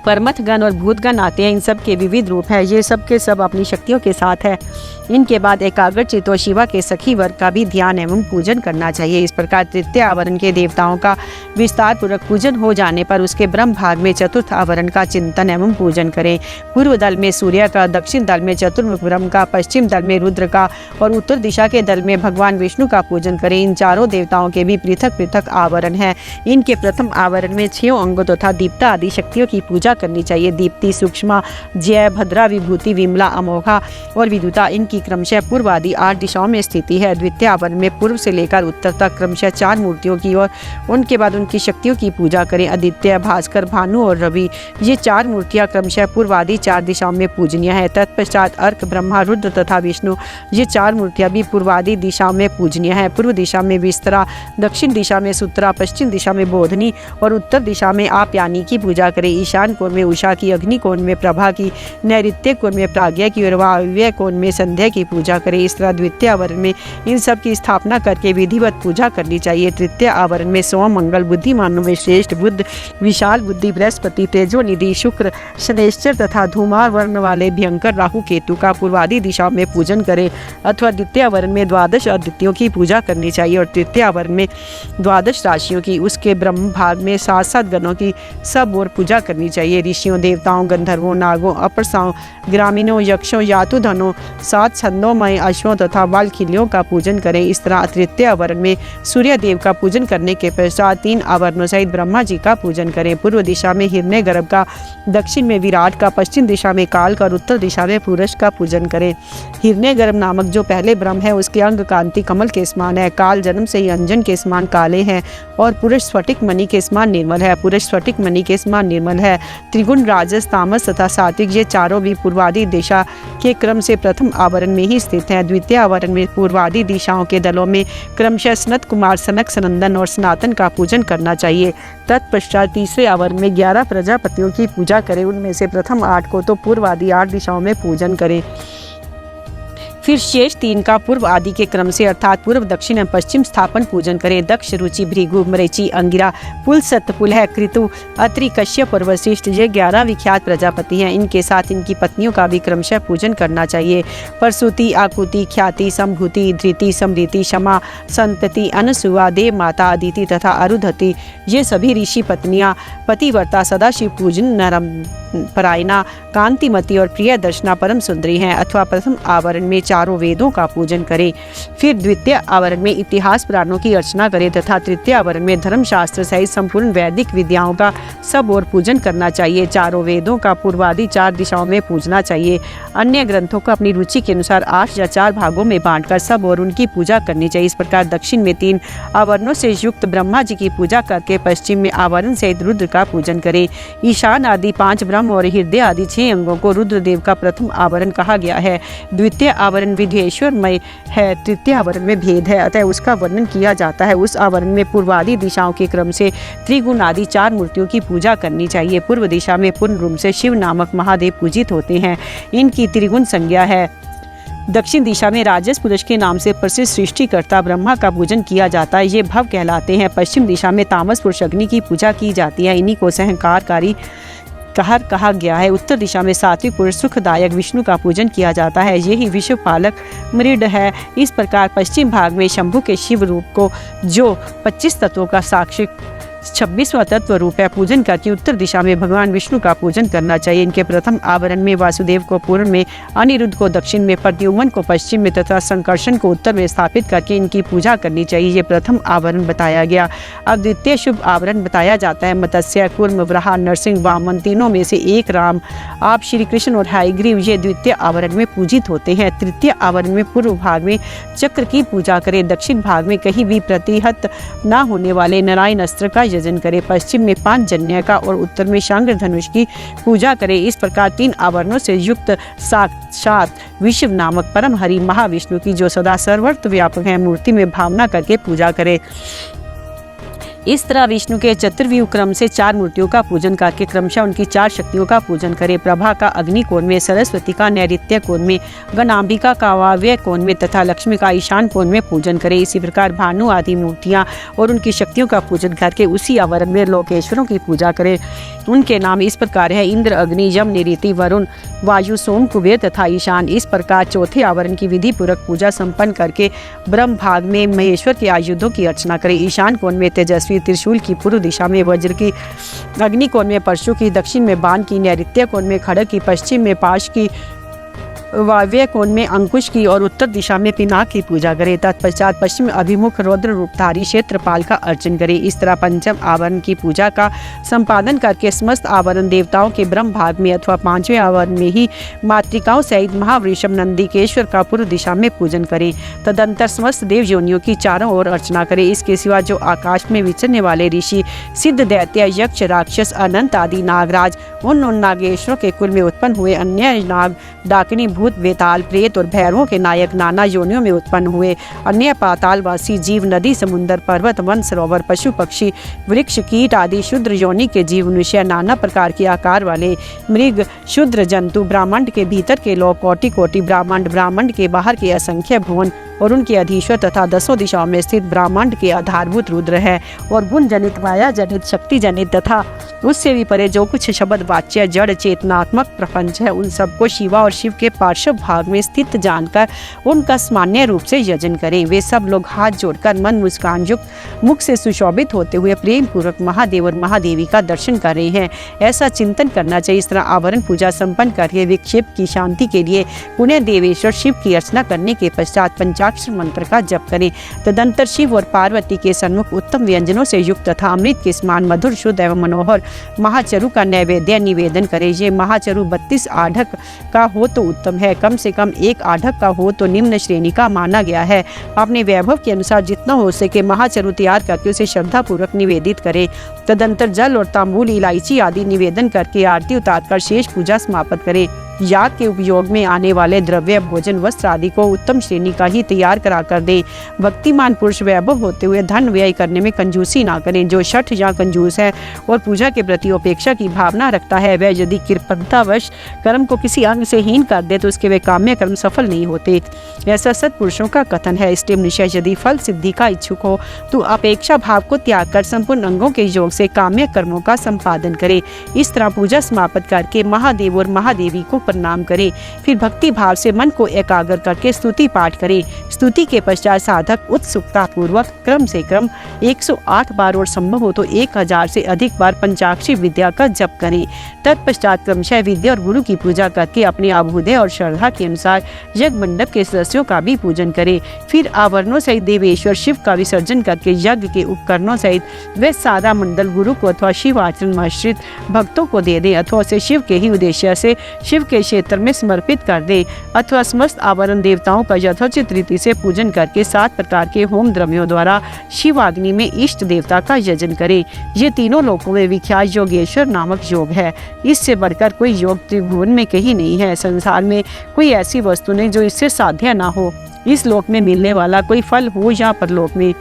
परमथगण और भूतगण आते हैं। इन सब के विविध रूप है। ये सब के सब अपनी शक्तियों के साथ है। इनके बाद एकाग्रचित्त और शिवा के सखी वर्ग का भी ध्यान एवं पूजन करना चाहिए। इस प्रकार तृतीय आवरण के देवताओं का विस्तार पूर्वक पूजन हो जाने पर उसके ब्रह्म भाग में चतुर्थ आवरण का चिंतन एवं पूजन करें। पूर्व दल में सूर्य का, दक्षिण दल में चतुर्मुख ब्रह्म का, पश्चिम दल में रुद्र का और उत्तर दिशा के दल में भगवान विष्णु का पूजन करें। इन चारों देवताओं के भी पृथक पृथक आवरण है। इनके प्रथम आवरण में 6 अंगों तथा दीप्ता आदि शक्तियों की पूजा करनी चाहिए। दीप्ति, सूक्ष्मा, जय, भद्रा, विभूति, विमला, अमोघा और विद्युता, इनकी क्रमशः पूर्व आदि 8 दिशाओं में स्थिति है। द्वितीय आवरण में पूर्व से लेकर उत्तर तक क्रमशः 4 मूर्तियों की और उनके बाद उनकी शक्तियों की पूजा करें। आदित्य, भास्कर, भानु और रवि, ये 4 मूर्तियां क्रमशः पूर्व आदि 4 दिशाओं में पूजनीय है। तत्पश्चात अर्क, ब्रह्मा, रुद्र तथा विष्णु, ये 4 मूर्तियां भी पूर्व आदि दिशाओं में पूजनीय है। पूर्व दिशा में विस्तरा, दक्षिण दिशा में सुत्रा, पश्चिम दिशा में बोधनी और उत्तर दिशा में आप्यानी की पूजा करें। ईशान कोण में उषा की, अग्नि कोण में प्रभा की, नैऋत्य कोण में प्राज्ञा की और वायव्य कोण में संध्या की पूजा करें। इस तरह द्वितीय आवरण में इन सब की स्थापना करके विधिवत पूजा करनी चाहिए। तृतीय आवरण में सोम, मंगल, बुद्धिमानों में श्रेष्ठ बुध, विशाल बुद्धि, बृहस्पति, तेजोनिधि, शुक्र, शनैश्चर तथा धूमार वर्ण वाले भयंकर राहु केतु का पूर्वादि दिशाओं में पूजन करें। अथवा द्वितीय आवरण में 12 अद्वितीयों की पूजा करनी चाहिए और तृतीय आवरण में 12 राशियों की, उसके ब्रह्म भाग में 7 गणों की सब और पूजा करनी चाहिए। चाहिए। ऋषियों, देवताओं, गंधर्वों, नागों, अप्सराओं, ग्रामीणों, यक्षों, यातुधनों, 7 छंदोमय अश्वों तथा वालखिलियों का पूजन करें। इस तरह तृतीय आवरण में सूर्य देव का पूजन करने के पश्चात 3 आवरणों सहित ब्रह्मा जी का पूजन करें। पूर्व दिशा में हिरण्यगर्भ का, दक्षिण में विराट का, पश्चिम दिशा में काल का और उत्तर दिशा में पुरुष का पूजन करें। हिरण्यगर्भ नामक जो पहले ब्रह्म है उसके अंग कांति कमल के समान है। काल जन्म से ही अंजन के समान काले हैं और पुरुष स्फटिक मणि के समान निर्मल है। पुरुष स्फटिक मणि के समान निर्मल है। त्रिगुण, राजस, तामस तथा सात्विक ये चारों भी पूर्वादि दिशा के क्रम से प्रथम आवरण में ही स्थित हैं। द्वितीय आवरण में पूर्वादि दिशाओं के दलों में क्रमशः सनत कुमार, सनक, सनंदन और सनातन का पूजन करना चाहिए। तत्पश्चात तीसरे आवरण में 11 प्रजापतियों की पूजा करें। उनमें से प्रथम 8 को तो पूर्व आदि 8 दिशाओं में पूजन करें। फिर शेष 3 का पूर्व आदि के क्रम से अर्थात पूर्व, दक्षिण एवं पश्चिम स्थापन पूजन करें। दक्ष, रुचि, भृगु, मरीचि, अंगिरा, पुल, सतपुलह, कृतु, अत्रि, कश्यप और वशिष्ठ ये 11 विख्यात प्रजापति हैं। इनके साथ इनकी पत्नियों का भी क्रमशः पूजन करना चाहिए। परसुति, आकुति, ख्याति, संभूति, धृति, समृति, क्षमा, संतति, अनसुआ, देव माता, अदिति तथा अरुधति ये सभी ऋषि पत्नियां पतिव्रता, सदाशिव पूजन, नरम परायणा, कांतिमती और प्रिय दर्शना परम सुंदरी हैं। अथवा प्रथम आवरण में चारों वेदों का पूजन करें। फिर द्वितीय आवरण में इतिहास पुराणों की अर्चना करें तथा तृतीय आवरण में धर्मशास्त्र सहित संपूर्ण वैदिक विद्याओं का सब और पूजन करना चाहिए। चारों वेदों का पूर्वादि 4 दिशाओं में पूजना चाहिए। अन्य ग्रंथों को अपनी रुचि के अनुसार 8 या 4 भागों में बांटकर सब और उनकी पूजा करनी चाहिए। इस प्रकार दक्षिण में 3 आवरणों से युक्त ब्रह्मा जी की पूजा करके पश्चिम में आवरण सहित रुद्र का पूजन करें। ईशान आदि 5 ब्रह्म और हृदय आदि 6 अंगों को रुद्रदेव का प्रथम आवरण कहा गया है। द्वितीय आवरण विधेश्वरमय है। तृतीय आवरण में भेद है, अतः उसका वर्णन किया जाता है। उस आवरण में पूर्वादि दिशाओं के क्रम से त्रिगुण आदि 4 मूर्तियों की पूजा करनी चाहिए। पूर्व दिशा में पूर्ण रूप से शिव नामक महादेव पूजित होते हैं। इनकी त्रिगुण संज्ञा है। दक्षिण दिशा में राजस पुरुष के नाम से प्रसिद्ध सृष्टिकर्ता ब्रह्मा का पूजन किया जाता है। ये भव कहलाते हैं। पश्चिम दिशा में तामस पुरुष अग्नि की पूजा की जाती है। इन्हीं को सहंकारकारी कहा गया है। उत्तर दिशा में सात्विक पुरुष सुखदायक विष्णु का पूजन किया जाता है। यही विश्व पालक मृड है। इस प्रकार पश्चिम भाग में शंभु के शिव रूप को जो 25 तत्वों का साक्षी 26वां तत्व रूप है पूजन करके उत्तर दिशा में भगवान विष्णु का पूजन करना चाहिए। इनके प्रथम आवरण में वासुदेव को पूर्व में, अनिरुद्ध को दक्षिण में, प्रद्युम्न को पश्चिम में तथा संकर्षण को उत्तर में स्थापित करके इनकी पूजा करनी चाहिए। ये प्रथम आवरण बताया गया। अब द्वितीय शुभ आवरण बताया जाता है। मत्स्य, कूर्म, वराह, नरसिंह, वामन तीनों में से एक राम, आप, श्री कृष्ण और हयग्रीव ये द्वितीय आवरण में पूजित होते हैं। तृतीय आवरण में पूर्व भाग में चक्र की पूजा करें। दक्षिण भाग में कहीं भी प्रतिहत न होने वाले नारायण अस्त्र का यजन करें। पश्चिम में पांचजन्य का और उत्तर में शांग्र धनुष की पूजा करें। इस प्रकार 3 आवरणों से युक्त साक्षात विश्व नामक परम हरि महाविष्णु की जो सदा सर्वत्र व्यापक है मूर्ति में भावना करके पूजा करें। इस तरह विष्णु के चतुर्व्यूह क्रम से 4 मूर्तियों का पूजन करके क्रमशः उनकी 4 शक्तियों का पूजन करें। प्रभा का अग्नि कोण में, सरस्वती का नैऋत्य कोण में, गणाम्बिका का वायव्य कोण में तथा लक्ष्मी का ईशान कोण में पूजन करें। इसी प्रकार भानु आदि मूर्तियां और उनकी शक्तियों का पूजन करके उसी आवरण में लोकेश्वरों की पूजा करें। उनके नाम इस प्रकार है: इंद्र, अग्नि, यम, निरीति, वरुण, वायु, सोम, कुबेर तथा ईशान। इस प्रकार चौथे आवरण की विधि पूर्वक पूजा संपन्न करके ब्रह्म भाग में महेश्वर के आयुधों की अर्चना करें। ईशान कोण में तेजस्वी त्रिशूल की, पूर्व दिशा में वज्र की, अग्नि कोण में परशु की, दक्षिण में बाण की, नैऋत्य कोण में खड्ग की, पश्चिम में पाश की, वायव्य कोण में अंकुश की और उत्तर दिशा में पिनाक की पूजा करें। तत्पश्चात पश्चिम अभिमुख रौद्र रूपधारी क्षेत्रपाल का अर्चन करें। इस तरह पंचम आवरण की पूजा का संपादन करके समस्त आवरण देवताओं के ब्रह्म भाग में अथवा 5वें आवरण में ही मातृकाओं सहित महावृषभ नंदिकेश्वर का पूर्व दिशा में पूजन करें। तदंतर समस्त देव योनियों की चारों ओर अर्चना करें। इसके सिवा जो आकाश में विचरने वाले ऋषि, सिद्ध, दैत्य, यक्ष, राक्षस, अनंत आदि नागराज, उन नागेश्वरों के कुल में उत्पन्न हुए अन्य नाग, डाकिनी, भूत, वेताल, प्रेत और भैरवों के नायक नाना योनियों में उत्पन्न हुए अन्य पातालवासी जीव, नदी, समुद्र, पर्वत, वन, सरोवर, पशु, पक्षी, वृक्ष, कीट आदि शूद्र योनि के जीव, मनुष्य, नाना प्रकार के आकार वाले मृग, शूद्र जंतु, ब्राह्मण के भीतर के लोग, कोटि कोटि ब्राह्मण, ब्राह्मण के बाहर के असंख्य भुवन, और उनके अधीश्वर तथा 10 दिशाओं में स्थित ब्रह्मांड के आधारभूत रुद्र है। और गुण जनित, माया जनित, शक्ति जनित तथा उससे भी परे जो कुछ शब्द वाच्य जड़ चेतनात्मक प्रपंच है, उन सबको शिवा और शिव के पार्श्व भाग में स्थित जानकर उनका सामान्य रूप से यजन करें। वे सब लोग हाथ जोड़कर मन मुस्कान युक्त मुख से सुशोभित होते हुए प्रेम पूर्वक महादेव और महादेवी का दर्शन कर रहे हैं, ऐसा चिंतन करना चाहिए। इस तरह आवरण पूजा संपन्न करके विक्षेप की शांति के लिए पुण्य देवेश्वर शिव की अर्चना करने के पश्चात पंचाक्षर मंत्र का जप करें। तदंतर शिव और पार्वती के सन्मुख उत्तम व्यंजनों से युक्त तथा अमृत के समान मधुर, शुद्ध एवं मनोहर महाचरु का नैवेद्य निवेदन करें। ये महाचरु 32 आढ़क का हो तो उत्तम है, कम से कम 1 आढ़क का हो तो निम्न श्रेणी का माना गया है। अपने वैभव के अनुसार जितना हो सके महाचरु तैयार करके उसे श्रद्धापूर्वक निवेदित करें। तदंतर जल और तांबूल, इलायची आदि निवेदन करके आरती उतारकर शेष पूजा समाप्त करें। याग के उपयोग में आने वाले द्रव्य, भोजन, वस्त्र आदि को उत्तम श्रेणी का ही तैयार करा कर दें। भक्तिमान पुरुष वैभव होते हुए धन व्यय करने में कंजूसी ना करें। जो शठ या कंजूस है और पूजा के प्रति उपेक्षा की भावना रखता है, वह यदि कृपणतावश कर्म को किसी अंग से हीन कर दे तो उसके वे काम्य कर्म सफल नहीं होते, ऐसा सत्पुरुषों का कथन है। इसलिए निश्चय यदि फल सिद्धि का इच्छुक हो तो अपेक्षा भाव को त्याग कर संपूर्ण अंगों के योग से काम्य कर्मों का संपादन करे। इस तरह पूजा समाप्त करके महादेव और महादेवी को प्रणाम करें। फिर भक्ति भाव से मन को एकाग्र करके स्तुति पाठ करें। स्तुति के पश्चात साधक उत्सुकता पूर्वक क्रम से क्रम 108 बार और संभव हो तो 1000 से अधिक बार पंचाक्षरी विद्या का जप करें। तत्पश्चात क्रमशः विद्या और गुरु की पूजा करके अपने अभ्युदय और श्रद्धा के अनुसार यज्ञ मंडप के सदस्यों का भी पूजन करें। फिर आवरणों सहित देवेश्वर शिव का विसर्जन करके यज्ञ के उपकरणों सहित वे सारा मंडल गुरु को अथवा शिव आचरण आश्रित भक्तों को दे दें, अथवा उसे शिव के ही उद्देश्य से शिव के क्षेत्र में समर्पित कर दे, अथवा समस्त आवरण देवताओं का यथोचित रीति से पूजन करके 7 प्रकार के होम द्रव्यों द्वारा शिवाग्नि में इष्ट देवता का यजन करे। ये तीनों लोकों में विख्यात योगेश्वर नामक योग है। इससे बढ़कर कोई योग त्रिभुवन में कहीं नहीं है। संसार में कोई ऐसी वस्तु नहीं जो इससे साध्य ना हो। इस लोक में मिलने वाला कोई फल हो या परलोक में,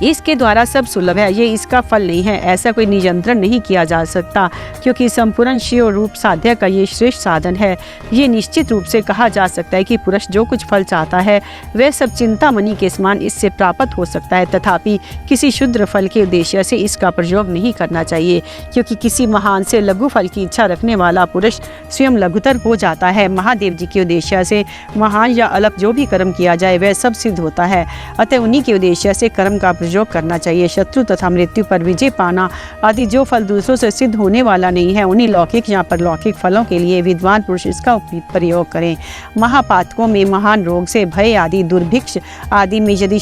इसके द्वारा सब सुलभ है। ये इसका फल नहीं है, ऐसा कोई नियंत्रण नहीं किया जा सकता, क्योंकि संपूर्ण शिव रूप साध्य का ये श्रेष्ठ साधन है। ये निश्चित रूप से कहा जा सकता है कि पुरुष जो कुछ फल चाहता है वह सब चिंतामणि के समान इससे प्राप्त हो सकता है, तथापि किसी शुद्र फल के उद्देश्य से इसका प्रयोग नहीं करना चाहिए, क्योंकि किसी महान से लघु फल की इच्छा रखने वाला पुरुष स्वयं लघुतर हो जाता है। महादेव जी के उद्देश्य से महान या अल्प जो भी कर्म किया जाए वह सब सिद्ध होता है, अतः उन्हीं के उद्देश्य से कर्म का प्रयोग करना चाहिए। शत्रु तथा मृत्यु पर विजय पाना आदि जो फल दूसरों से सिद्ध होने वाला नहीं है, उन्हीं लौकिक या परलौकिक फलों के लिए विद्वान पुरुष इसका प्रयोग करें। महापातकों में महान रोग से भय आदि, दुर्भिक्ष आदि में यदि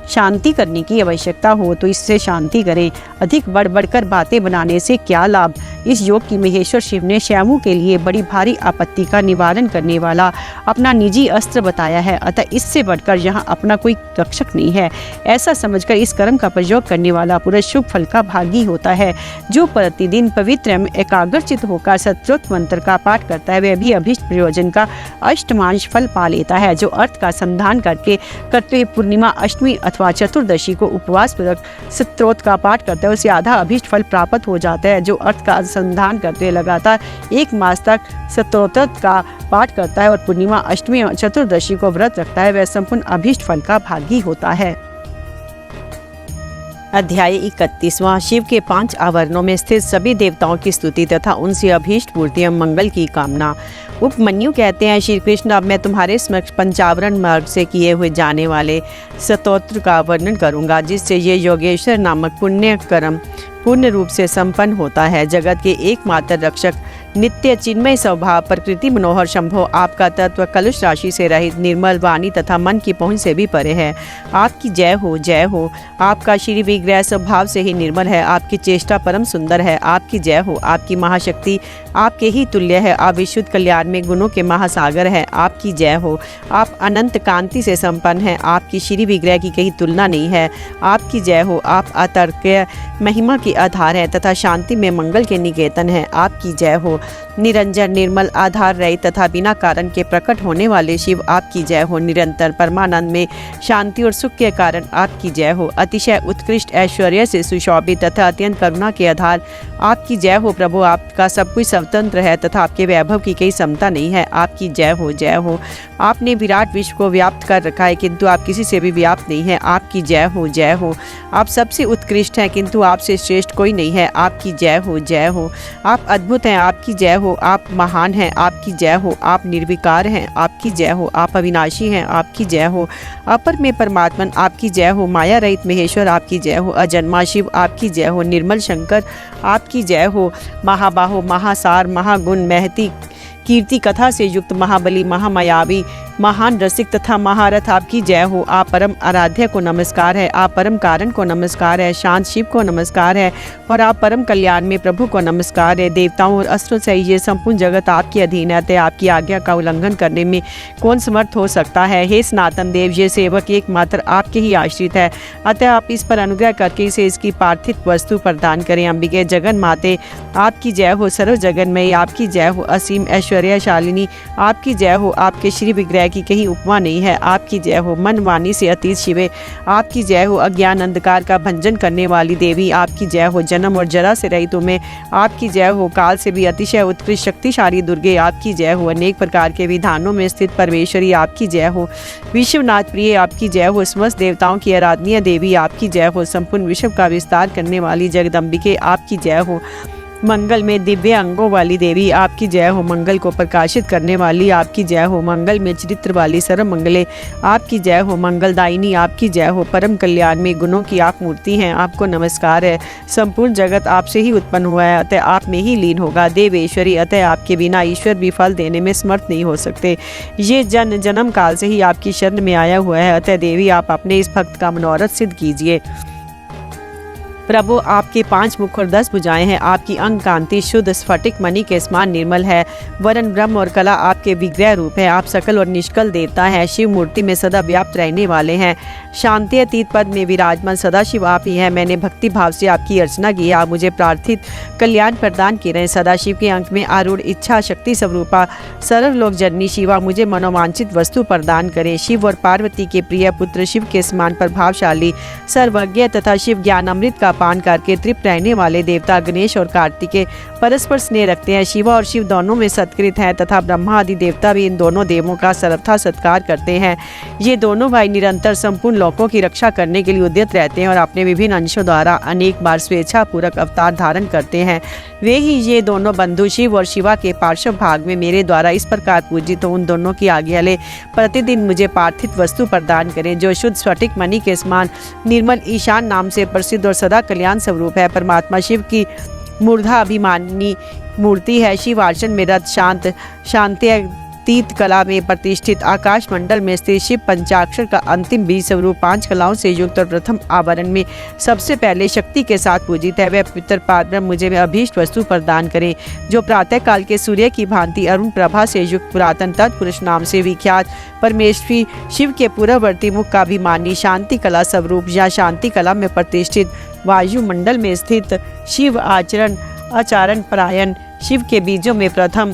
शांति करने की आवश्यकता हो तो इससे शांति करें। अधिक बढ़ बढ़कर बातें बनाने से क्या लाभ। इस योग की महेश्वर शिव ने श्यामू के लिए बड़ी भारी आपत्ति का निवारण करने वाला अपना निजी अस्त्र बताया है, अतः इससे बढ़कर यहाँ अपना कोई रक्षक नहीं है। ऐसा समझकर इस कर्म का प्रयोग करने वाला पुरुष शुभ फल का भागी होता है। जो प्रतिदिन पवित्र एवं एकाग्रचित होकर सत्रोक्त मंत्र का पाठ करता है वह भी अभीष्ट प्रयोजन का अष्टमांश फल पा लेता है। जो अर्थ का संधान करते पूर्णिमा, अष्टमी अथवा चतुर्दशी को उपवास पूर्वक सत्रोक्त का पाठ करता है उसे आधा अभीष्ट फल प्राप्त हो जाता है। जो अर्थ का अनुसंधान करते लगातार 1 मास तक सत्रोक्त का पाठ करता है और पूर्णिमा, अष्टमी और चतुर्दशी को व्रत रखता है वह संपूर्ण अभीष्ट फल का भागी होता है। अध्याय 31वां। शिव के 5 आवरणों में स्थित सभी देवताओं की स्तुति तथा उनसे अभीष्ट पूर्ति एवं मंगल की कामना। उपमन्यु कहते हैं, श्री कृष्ण अब मैं तुम्हारे समक्ष पंचावरण मार्ग से किए हुए जाने वाले स्तोत्र का वर्णन करूंगा, जिससे ये योगेश्वर नामक पुण्य कर्म पूर्ण रूप से संपन्न होता है। जगत के एकमात्र रक्षक, नित्य चिन्मय स्वभाव, प्रकृति मनोहर शंभो, आपका तत्व कलुष राशि से रहित, निर्मल वाणी तथा मन की पहुंच से भी परे है। आपकी जय हो, जय हो। आपका श्री विग्रह स्वभाव से ही निर्मल है। आपकी चेष्टा परम सुंदर है। आपकी जय हो। आपकी महाशक्ति आपके ही तुल्य है। आप विशुद्ध कल्याण में गुणों के महासागर है। आपकी जय हो। आप अनंत कांति से संपन्न हैं। आपकी श्री विग्रह की कहीं तुलना नहीं है। आपकी जय हो। आप अतर्क्य महिमा के आधार है तथा शांति में मंगल के निकेतन है। आपकी जय हो। निरंजन, निर्मल, आधार रहित तथा बिना कारण के प्रकट होने वाले शिव आपकी जय हो। निरंतर परमानंद में शांति और सुख के कारण आपकी जय हो। अतिशय उत्कृष्ट ऐश्वर्य से सुशोभित तथा अत्यंत करुणा के आधार आपकी जय हो। प्रभु, आपका सब कुछ स्वतंत्र है तथा आपके वैभव की कई समता नहीं है। आपकी जय हो, जय हो। आपने विराट विश्व को व्याप्त कर रखा है, किंतु आप किसी से भी व्याप्त नहीं है। आपकी जय हो, जय हो। आप सबसे उत्कृष्ट हैं, किंतु आपसे श्रेष्ठ कोई नहीं है। आपकी जय हो, जय हो। आप अद्भुत हैं, आपकी जय हो। आप महान हैं, आपकी जय हो। आप निर्विकार हैं, आपकी जय हो। आप अविनाशी हैं, आपकी जय हो। अपर में परमात्मन, आपकी जय हो। माया रहित महेश्वर, आपकी जय हो। अजन्मा शिव, आपकी जय हो। निर्मल शंकर, आपकी जय हो। महाबाहो, महासार, महागुण, महती कीर्ति कथा से युक्त महाबली, महामायावी, महान रसिक तथा महारथ, आपकी जय हो। आप परम आराध्य को नमस्कार है। आप परम कारण को नमस्कार है। शांत शिव को नमस्कार है और आप परम कल्याण में प्रभु को नमस्कार है। देवताओं और अस्त्रों से ये संपूर्ण जगत आपके अधीन है, अतः आपकी आज्ञा का उल्लंघन करने में कौन समर्थ हो सकता है। हे सनातन देव, ये सेवक एकमात्र आपके ही आश्रित है, अतः आप इस पर अनुग्रह करके इसे इसकी पार्थिव वस्तु प्रदान करें। अंबिके, जगन माते, आपकी जय हो। सर्व जगन्मयी, आपकी जय हो। असीम ऐश्वर्यशालिनी, आपकी जय हो। आपके श्री विग्रह की कहीं उपमा नहीं है, आपकी जय हो। मन वाणी से अतीत शिवे, आपकी जय हो। अज्ञान अंधकार का भंजन करने वाली देवी, आपकी जय हो। जन्म और जरा से रहित तुम्हें, आपकी जय हो। काल से भी अतिशय उत्कृष्ट शक्तिशाली दुर्गे, आपकी जय हो। अनेक प्रकार के विधानों में स्थित परमेश्वरी, आपकी जय हो। विश्वनाथ प्रिय, आपकी जय हो। समस्त देवताओं की आराधनीय देवी, आपकी जय हो। संपूर्ण विश्व का विस्तार करने वाली जगदम्बिके, आपकी जय हो। मंगल में दिव्य अंगों वाली देवी, आपकी जय हो। मंगल को प्रकाशित करने वाली, आपकी जय हो। मंगल में चरित्र वाली सर्व मंगले, आपकी जय हो। मंगलदायिनी, आपकी जय हो। परम कल्याण में गुणों की आप मूर्ति हैं, आपको नमस्कार है। संपूर्ण जगत आपसे ही उत्पन्न हुआ है, अतः आप में ही लीन होगा। देवेश्वरी, अतः आपके बिना ईश्वर भी फल देने में समर्थ नहीं हो सकते। ये जन जन्म काल से ही आपकी शरण में आया हुआ है, अतः देवी आप अपने इस भक्त का मनोरथ सिद्ध कीजिए। प्रभु, आपके 5 मुख और 10 भुजाएं हैं। आपकी अंग कांति शुद्ध स्फटिक मणि के समान निर्मल है। वरण, ब्रह्म और कला आपके विग्रह रूप है। आप सकल और निष्कल देवता हैं, शिव मूर्ति में सदा व्याप्त रहने वाले हैं। शांति अतीत पद में विराजमान सदाशिव आप ही हैं। मैंने भक्ति भाव से आपकी अर्चना की, आप मुझे प्रार्थित कल्याण प्रदान कर रहे हैं। सदाशिव के अंक में आरूढ़ इच्छा शक्ति स्वरूपा सर्वलोक जननी शिवा, मुझे मनोवांछित वस्तु प्रदान करें। शिव और पार्वती के प्रिय पुत्र, शिव के समान प्रभावशाली, सर्वज्ञ तथा शिव ज्ञान अमृत का पान करके तृप्त रहने वाले देवता गणेश और कार्तिकेय परस्पर स्नेह रखते हैं। शिवा और शिव दोनों में सत्कृत हैं तथा ब्रह्मा आदि देवता भी इन दोनों देवों का सर्वथा सत्कार करते हैं। ये दोनों भाई निरंतर संपूर्ण लोकों की रक्षा करने के लिए उद्यत रहते हैं और अपने विभिन्न अंशों द्वारा अनेक बार स्वेच्छा पूर्वक अवतार धारण करते हैं। वे ही ये दोनों बंधु शिव और शिवा के पार्श्व भाग में मेरे द्वारा इस प्रकार पूजित हो। उन दोनों की आज्ञा ले प्रतिदिन मुझे पार्थिव वस्तु प्रदान करें, जो शुद्ध स्फटिक मणि के समान निर्मल ईशान नाम से प्रसिद्ध और सदा कल्याण स्वरूप है। परमात्मा शिव की मूर्धा अभिमानी मूर्ति है। शिव आर्चन में रत, शांत, शांत्यतीत कला में प्रतिष्ठित, आकाश मंडल में स्थित शिव पंचाक्षर का अंतिम बीज स्वरूप 5 कलाओं से युक्त और प्रथम आवरण में सबसे पहले शक्ति के साथ पूजित है। वह पवित्र पारब्रह्म मुझे अभीष्ट वस्तु प्रदान करें, जो प्रातः काल के सूर्य की भांति अरुण प्रभा से युक्त पुरातन तत्पुरुष नाम से विख्यात परमेश्वरी शिव के पूर्ववर्ती मुख का अभिमानी शांति कला स्वरूप या शांति कला में प्रतिष्ठित वायुमंडल में स्थित शिव आचरण परायण शिव के बीजों में प्रथम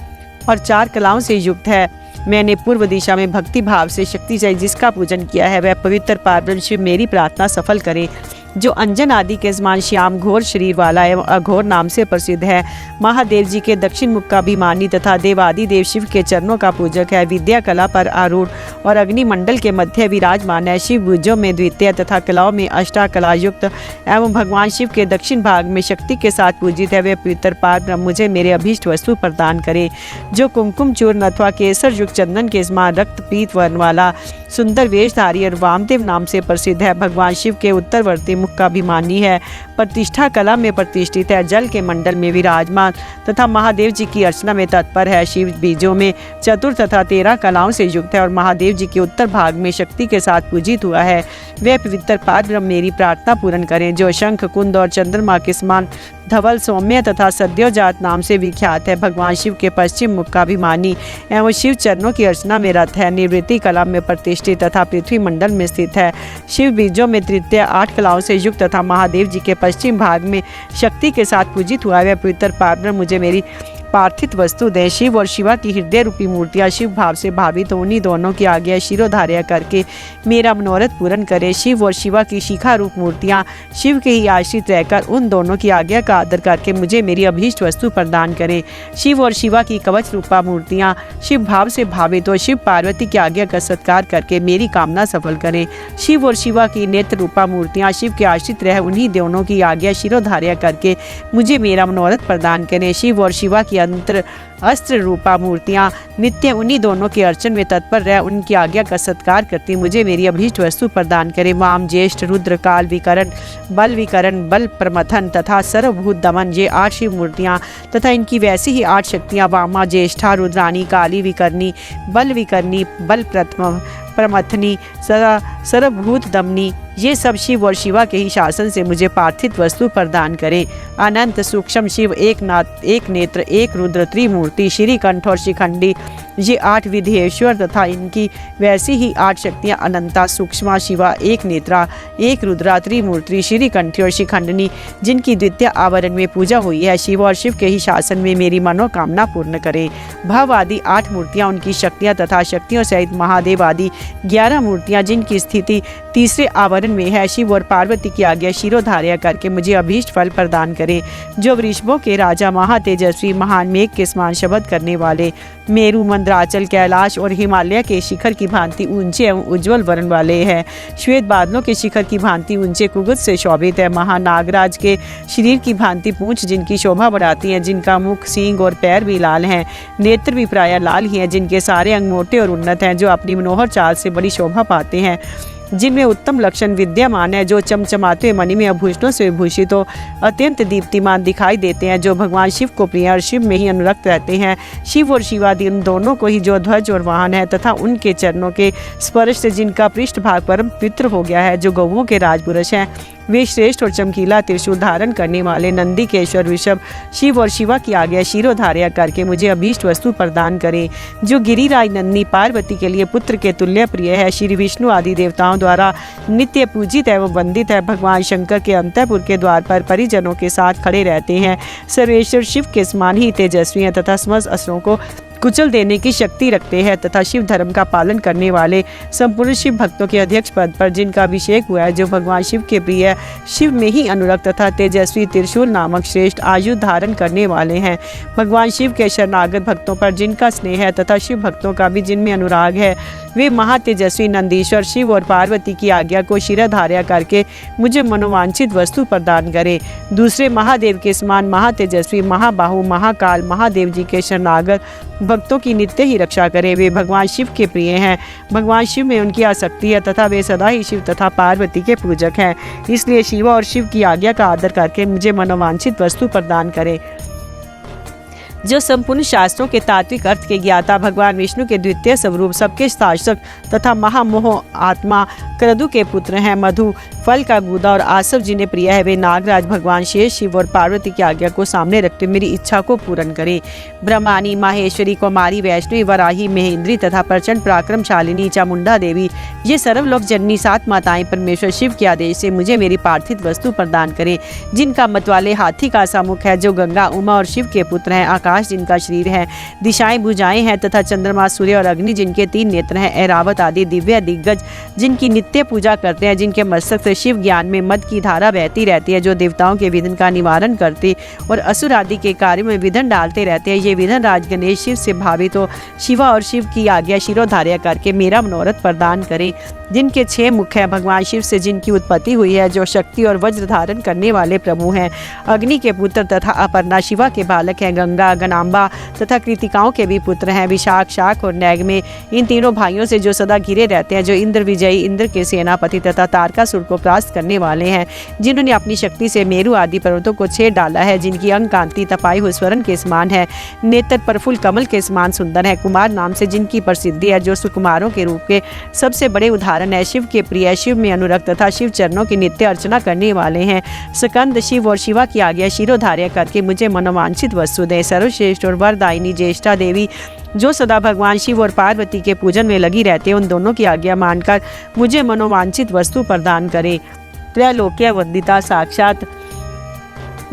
और 4 कलाओं से युक्त है। मैंने पूर्व दिशा में भक्ति भाव से शक्ति से जिसका पूजन किया है, वह पवित्र पारब्रह्म शिव मेरी प्रार्थना सफल करे, जो अंजन आदि के समान श्याम घोर शरीर वाला एवं अघोर नाम से प्रसिद्ध है। महादेव जी के दक्षिण मुख का अभिमानी तथा देवादि देव शिव के चरणों का पूजक है। विद्या कला पर आरूढ़ और अग्निमंडल के मध्य विराजमान है। शिव भुजों में द्वितीय तथा कलाओं में अष्टाकला युक्त एवं भगवान शिव के दक्षिण भाग में शक्ति के साथ पूजित है। वे पवित्र पारब्रह्म मुझे मेरे अभीष्ट वस्तु प्रदान करे, जो कुमकुम चूर्ण अथवा केसर युक्त चंदन के समान रक्त पीत वर्ण वाला सुंदर वेशधारी और वामदेव नाम से प्रसिद्ध है। भगवान शिव के उत्तरवर्ती मुख का अभिमानी है। प्रतिष्ठा कला में प्रतिष्ठित है। जल के मंडल में विराजमान तथा महादेव जी की अर्चना में तत्पर है। शिव बीजों में चतुर तथा 13 कलाओं से युक्त है और महादेव जी के उत्तर भाग में शक्ति के साथ पूजित हुआ है। वे पवित्र पारब्रह्म मेरी प्रार्थना पूर्ण करें, जो शंख, कुंद और चंद्रमा के समान धवल, सौम्य तथा सद्योजात नाम से विख्यात है। भगवान शिव के पश्चिम मुख का अभिमानी एवं शिव चरणों की अर्चना में रत है। निवृत्ति कला में प्रतिष्ठित तथा पृथ्वी मंडल में स्थित है। शिव बीजों में तृतीय 8 कलाओं से युक्त तथा महादेव जी के पश्चिम भाग में शक्ति के साथ पूजित हुआ है। पवित्र पारब्रह्म मुझे मेरी पार्थिव वस्तु दें। शिव और शिवा की हृदय रूपी मूर्तियाँ शिव भाव से भावित हो उन्हीं दोनों की आज्ञा शिरोधार्य करके मेरा मनोरथ पूर्ण करें। शिव और शिवा की शिखा रूप मूर्तियाँ शिव के ही आश्रित रहकर उन दोनों की आज्ञा का आदर करके मुझे मेरी अभीष्ट वस्तु प्रदान करें। शिव और शिवा की कवच रूपा मूर्तियाँ शिव भाव से भावित हो शिव पार्वती की आज्ञा का सत्कार करके मेरी कामना सफल करें। शिव और शिवा की नेत्र रूपा मूर्तियाँ शिव के आश्रित रह उन्हीं दोनों की आज्ञा शिरोधार्य करके मुझे मेरा मनोरथ प्रदान करें। शिव और शिवा की अस्त्र रूपा मूर्तियाँ नित्य उन्हीं दोनों के अर्चन में तत्पर रह उनकी आज्ञा का सत्कार करती मुझे मेरी अभीष्ट वस्तु प्रदान करें। वाम, ज्येष्ठ, रुद्र, काल विकरण, बल प्रमथन तथा सर्वभूत दमन, ये 8 शिव मूर्तियाँ तथा इनकी वैसी ही 8 शक्तियाँ वामा, ज्येष्ठा, रुद्राणी, काली विकरणी, बल प्रमथनी, सर्वभूत दमनी, ये सब शिव और शिवा के ही शासन से मुझे पार्थिव वस्तु प्रदान करें। अनंत सूक्ष्म शिव, एक नेत्र, एक रुद्र, त्रिमूर्ति, श्रीकंठ और शिखंडी, ये 8 विधेश्वर तथा इनकी वैसी ही 8 शक्तियाँ अनंता, सूक्ष्मा, शिवा, एक नेत्रा, एक रुद्रा, त्रिमूर्ति, श्रीकंठी और शिखंडनी, जिनकी द्वितीय आवरण में पूजा हुई है, शिव और शिव के ही शासन में मेरी मनोकामना पूर्ण करें। भव आदि 8 मूर्तियाँ, उनकी शक्तियाँ तथा शक्तियों सहित महादेव आदि 11 मूर्तियाँ, जिनकी स्थिति तीसरे आवरण में है, शिव और पार्वती की आज्ञा शिरोधार्य करके मुझे अभीष्ट फल प्रदान करें। जो वृषभों के राजा, महातेजस्वी, महान मेघ के समान शब्द करने वाले, मेरु, मंदराचल, कैलाश और हिमालय के शिखर की भांति ऊंचे एवं उज्ज्वल वर्ण वाले हैं। श्वेत बादलों के शिखर की भांति ऊंचे कुकुट से शोभित है। महानागराज के शरीर की भांति पूंछ जिनकी शोभा बढ़ाती है, जिनका मुख, सींग और पैर भी लाल हैं, नेत्र भी प्रायः लाल ही हैं, जिनके सारे अंग मोटे और उन्नत हैं, जो अपनी मनोहर चाल से बड़ी शोभा पाते हैं, जिनमें उत्तम लक्षण विद्यमान है, जो चमचमाते मणि में आभूषणों से विभूषित हो अत्यंत दीप्तिमान दिखाई देते हैं, जो भगवान शिव को प्रिय और शिव में ही अनुरक्त रहते हैं। शिव और शिवादि उन दोनों को ही जो ध्वज और वाहन है तथा उनके चरणों के स्पर्श से जिनका पृष्ठ भाग परम पवित्र हो गया है, जो गौओं के राजपुरुष हैं, वे श्रेष्ठ और चमकीला त्रिशूल धारण करने वाले नंदीकेश्वर ऋषभ शिव और शिवा की आज्ञा शिरोधार्य करके मुझे अभीष्ट वस्तु प्रदान करें। जो गिरिराज नंदी पार्वती के लिए पुत्र के तुल्य प्रिय है, श्री विष्णु आदि देवताओं द्वारा नित्य पूजित एवं वंदित है, भगवान शंकर के अंतःपुर के द्वार पर परिजनों के साथ खड़े रहते हैं, सर्वेश्वर शिव के समान ही तेजस्वी हैं तथा समस्त असुरों को कुचल देने की शक्ति रखते हैं, तथा शिव धर्म का पालन करने वाले संपूर्ण शिव भक्तों के अध्यक्ष पद पर जिनका अभिषेक हुआ है, जो भगवान शिव के प्रिय, शिव में ही अनुरक्त तथा तेजस्वी त्रिशूल नामक श्रेष्ठ आयुध धारण करने वाले हैं, भगवान शिव के शरणागत भक्तों पर जिनका स्नेह है तथा शिव भक्तों का भी जिनमें अनुराग है, वे महातेजस्वी नंदीश्वर शिव और पार्वती की आज्ञा को शिरोधार्य करके मुझे मनोवांछित वस्तु प्रदान करें। दूसरे महादेव के समान महातेजस्वी, महाबाहु, महाकाल महादेव जी के शरणागत भक्तों की नित्य ही रक्षा करें। वे भगवान शिव के प्रिय हैं, भगवान शिव में उनकी आसक्ति है तथा वे सदा ही शिव तथा पार्वती के पूजक हैं, इसलिए शिवा और शिव की आज्ञा का आदर करके मुझे मनोवांछित वस्तु प्रदान करें। जो संपूर्ण शास्त्रों के तात्विक अर्थ के ज्ञाता, भगवान विष्णु के द्वितीय स्वरूप, सबके शासक तथा महामोह आत्मा क्रदु के पुत्र हैं, मधु फल का गूदा और आसव जिन्हें प्रिय है, वे नागराज भगवान शेष शिव और पार्वती की आज्ञा को सामने रखते मेरी इच्छा को पूर्ण करें। ब्रह्मानी, माहेश्वरी, कुमारी, वैष्णवी, वराही, महेंद्री तथा प्रचंड पराक्रमशालिनी चामुंडा देवी, ये सर्वलोक जननी 7 माताएं परमेश्वर शिव के आदेश से मुझे मेरी पार्थिव वस्तु प्रदान करें, जिनका मतवाले हाथी का सा मुख है, जो गंगा, उमा और शिव के पुत्र हैं, आकाश जिनका शरीर है, दिशाएं भुजाएं हैं तथा चंद्रमा, सूर्य और अग्नि जिनके 3 नेत्र हैं, ऐरावत आदि दिव्य दिग्गज जिनकी नित्य पूजा करते हैं, जिनके मस्तक से शिव ज्ञान में मद की धारा बहती रहती है, जो देवताओं के विघ्न का निवारण करते और असुर आदि के कार्य में विघ्न डालते रहते हैं, ये विघ्न राज गणेश शिव से भावित हो शिवा और शिव की आज्ञा शिरोधार्य करके मेरा मनोरथ प्रदान करें। जिनके 6 मुख हैं, भगवान शिव से जिनकी उत्पत्ति हुई है, जो शक्ति और वज्र धारण करने वाले प्रभु हैं, अग्नि के पुत्र तथा अपर्णा शिवा के बालक हैं, गंगा, गणाम्बा तथा कृतिकाओं के भी पुत्र हैं, विशाख, शाख और नैग में इन तीनों भाइयों से जो सदा घिरे रहते हैं, जो इंद्र विजयी, इंद्र के सेनापति तथा तारकासुर को परास्त करने वाले हैं, जिन्होंने अपनी शक्ति से मेरु आदि पर्वतों को छेद डाला है, जिनकी अंग कांति तपाई हुई स्वर्ण के समान है, नेत्र प्रफुल्ल कमल के समान सुंदर है, कुमार नाम से जिनकी प्रसिद्धि है, जो सुकुमारों के रूप के सबसे बड़े उदाहरण है, शिव के प्रिय, शिव में अनुरक्त तथा शिव चरणों की नित्य अर्चना करने वाले हैं, स्कंद शिव और शिवा की आज्ञा शिरोधार्य करके मुझे मनोवांछित वस्तु दें। सर्वश्रेष्ठ और वरदायिनी ज्येष्ठा देवी, जो सदा भगवान शिव और पार्वती के पूजन में लगी रहते हैं, उन दोनों की आज्ञा मानकर मुझे मनोवांछित वस्तु प्रदान करें। त्रैलोक्य वंदिता, साक्षात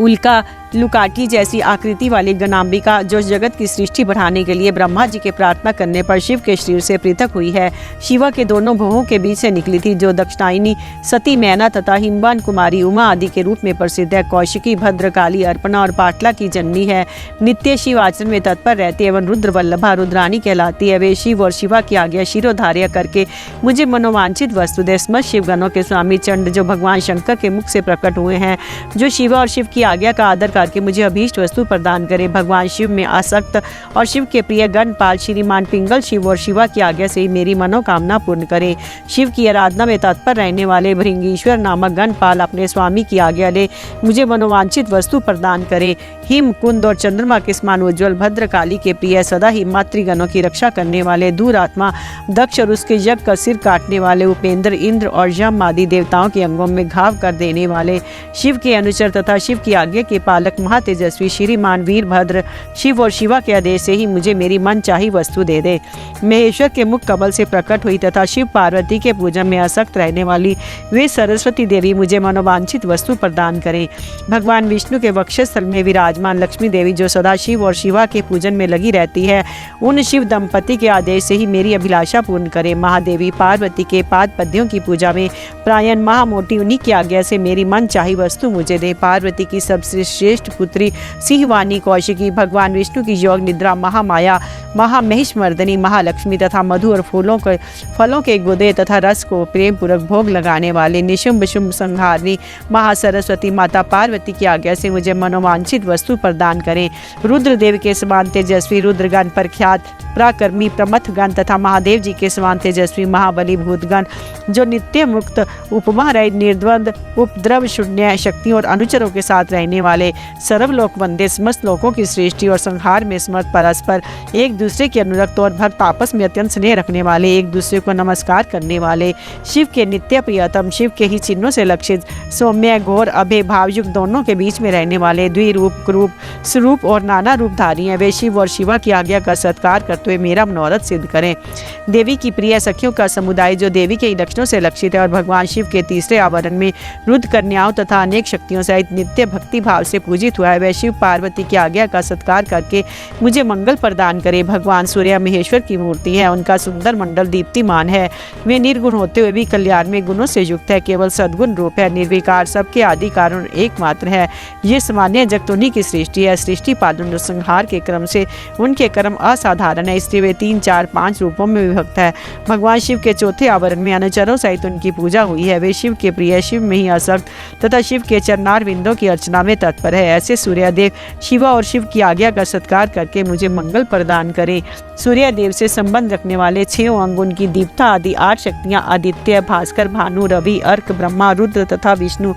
उल्का लुकाठी जैसी आकृति वाली गणाम्बिका जो जगत की सृष्टि बढ़ाने के लिए ब्रह्मा जी के प्रार्थना करने पर शिव के शरीर से पृथक हुई है। शिवा के दोनों भुवों के बीच से निकली थी, जो दक्षिणायनी, सती, मैना तथा हिमवान कुमारी उमा आदि के रूप में प्रसिद्ध है। कौशिकी, भद्रकाली, अर्पणा और पाटला की जननी है। नित्य शिव आचरण में तत्पर रहती एवं रुद्र वल्लभा रुद्राणी कहलाती है। वे शिव और शिवा की आज्ञा शिरोधार्य करके मुझे मनोवांछित वस्तु दे। समस्त शिवगणों के स्वामी चंड जो भगवान शंकर के मुख से प्रकट हुए हैं, जो शिवा और शिव की आज्ञा का आदर करके मुझे अभीष्ट वस्तु प्रदान करे। भगवान शिव में आसक्त और शिव के प्रिय गणपाल श्रीमान पिंगल शिव और शिवा की आज्ञा से ही मेरी मनोकामना पूर्ण करे। शिव की आराधना में तत्पर रहने वाले भृंगीश्वर नामक गणपाल अपने स्वामी की आज्ञा ले मुझे मनोवांछित वस्तु प्रदान करे। हिम, कुंद और चंद्रमा के समान उज्ज्वल भद्रकाली के प्रिय सदा ही मातृगणों की रक्षा करने वाले दूरात्मा दक्ष और उसके यज्ञ का सिर काटने वाले उपेंद्र, इंद्र और यम आदि देवताओं के अंगों में घाव कर देने वाले शिव के अनुचर तथा शिव की आज्ञा के पालक महातेजस्वी श्रीमान वीरभद्र शिव और शिवा के आदेश से ही मुझे मेरी मन चाही वस्तु दे दे। महेश्वर के मुख कमल से प्रकट हुई तथा शिव पार्वती के पूजन में आसक्त रहने वाली वे सरस्वती देवी मुझे मनोवांछित वस्तु प्रदान करें। भगवान विष्णु के वक्षस्थल में विराजमान लक्ष्मी देवी जो सदा शिव और शिवा के पूजन में लगी रहती है, उन शिव दंपति के आदेश से ही मेरी अभिलाषा पूर्ण करे। महादेवी पार्वती के पाद पद्यों की पूजा में प्रायण महामोटी उन्हीं की आज्ञा से मेरी मन चाही वस्तु मुझे दे। पार्वती की सबसे श्रेष्ठ पुत्री सिंहवानी कौशिकी, भगवान विष्णु की योग निद्रा महामाया, महामहिषमर्दनी महालक्ष्मी तथा मधु और फलों के गुदे तथा रस को प्रेम पूर्वक भोग लगाने वाले निशुंभ शुंभ संहारिणी महासरस्वती माता पार्वती की आज्ञा से मुझे मनोवांछित वस्तु प्रदान करें। रुद्रदेव के समान तेजस्वी रुद्रगण, प्रख्यात पराक्रमी प्रमथगण तथा महादेव जी के समान तेजस्वी महाबली भूतगण जो नित्य मुक्त उपमा रहित निर्द्वंद उपद्रव शून्य शक्तियों और अनुचरों के साथ रहने वाले सर्वलोक वंदे समस्त लोकों की सृष्टि और संहार में समर्थ परस्पर एक दूसरे के अनुरक्त और भक्त आपस में अत्यंत स्नेह रखने वाले एक दूसरे को नमस्कार करने वाले शिव के नित्य प्रियतम शिव के ही चिन्हों से लक्षित सौम्य घोर अभय भावयुक्त दोनों के बीच में रहने वाले द्विरूप क्रूप स्वरूप और नाना रूपधारी हैं। वे शिव और शिवा की आज्ञा का सत्कार करते हुए मेरा मनोरथ सिद्ध करें। देवी की प्रिय सखियों का समुदाय जो देवी के लक्षणों से लक्षित है और भगवान शिव के तीसरे आवरण में रुद्र कन्याओं तथा अनेक शक्तियों सहित नित्य भक्ति भाव से पूजित हुआ है, वह शिव पार्वती की आज्ञा का सत्कार करके मुझे मंगल प्रदान करे। भगवान सूर्य महेश्वर की मूर्ति है, उनका सुंदर मंडल दीप्तिमान है। वे निर्गुण होते हुए भी कल्याण में गुणों से युक्त है, केवल सद्गुण रूप है, निर्विकार, सबके आदि कारण एकमात्र है। ये सामान्य जगत उन्हीं की सृष्टि है। सृष्टि पालन और संहार के क्रम से उनके कर्म असाधारण है, इसलिए वे 3, 4, 5 रूपों में विभक्त है। भगवान शिव के चौथे आवरण में अनुचरों सहित उनकी पूजा हुई है। वे शिव के प्रिय, शिव में ही आसक्त तथा शिव के चरणार बिंदों की अर्चना में तत्पर है। ऐसे सूर्यदेव शिवा और शिव की आज्ञा का सत्कार करके मुझे मंगल प्रदान करे। सूर्यदेव से संबंध रखने वाले 6 अंग, उनकी दीप्ता आदि 8 शक्तियां आदित्य, भास्कर, भानु, रवि, अर्क, ब्रह्मा, रुद्र तथा विष्णु,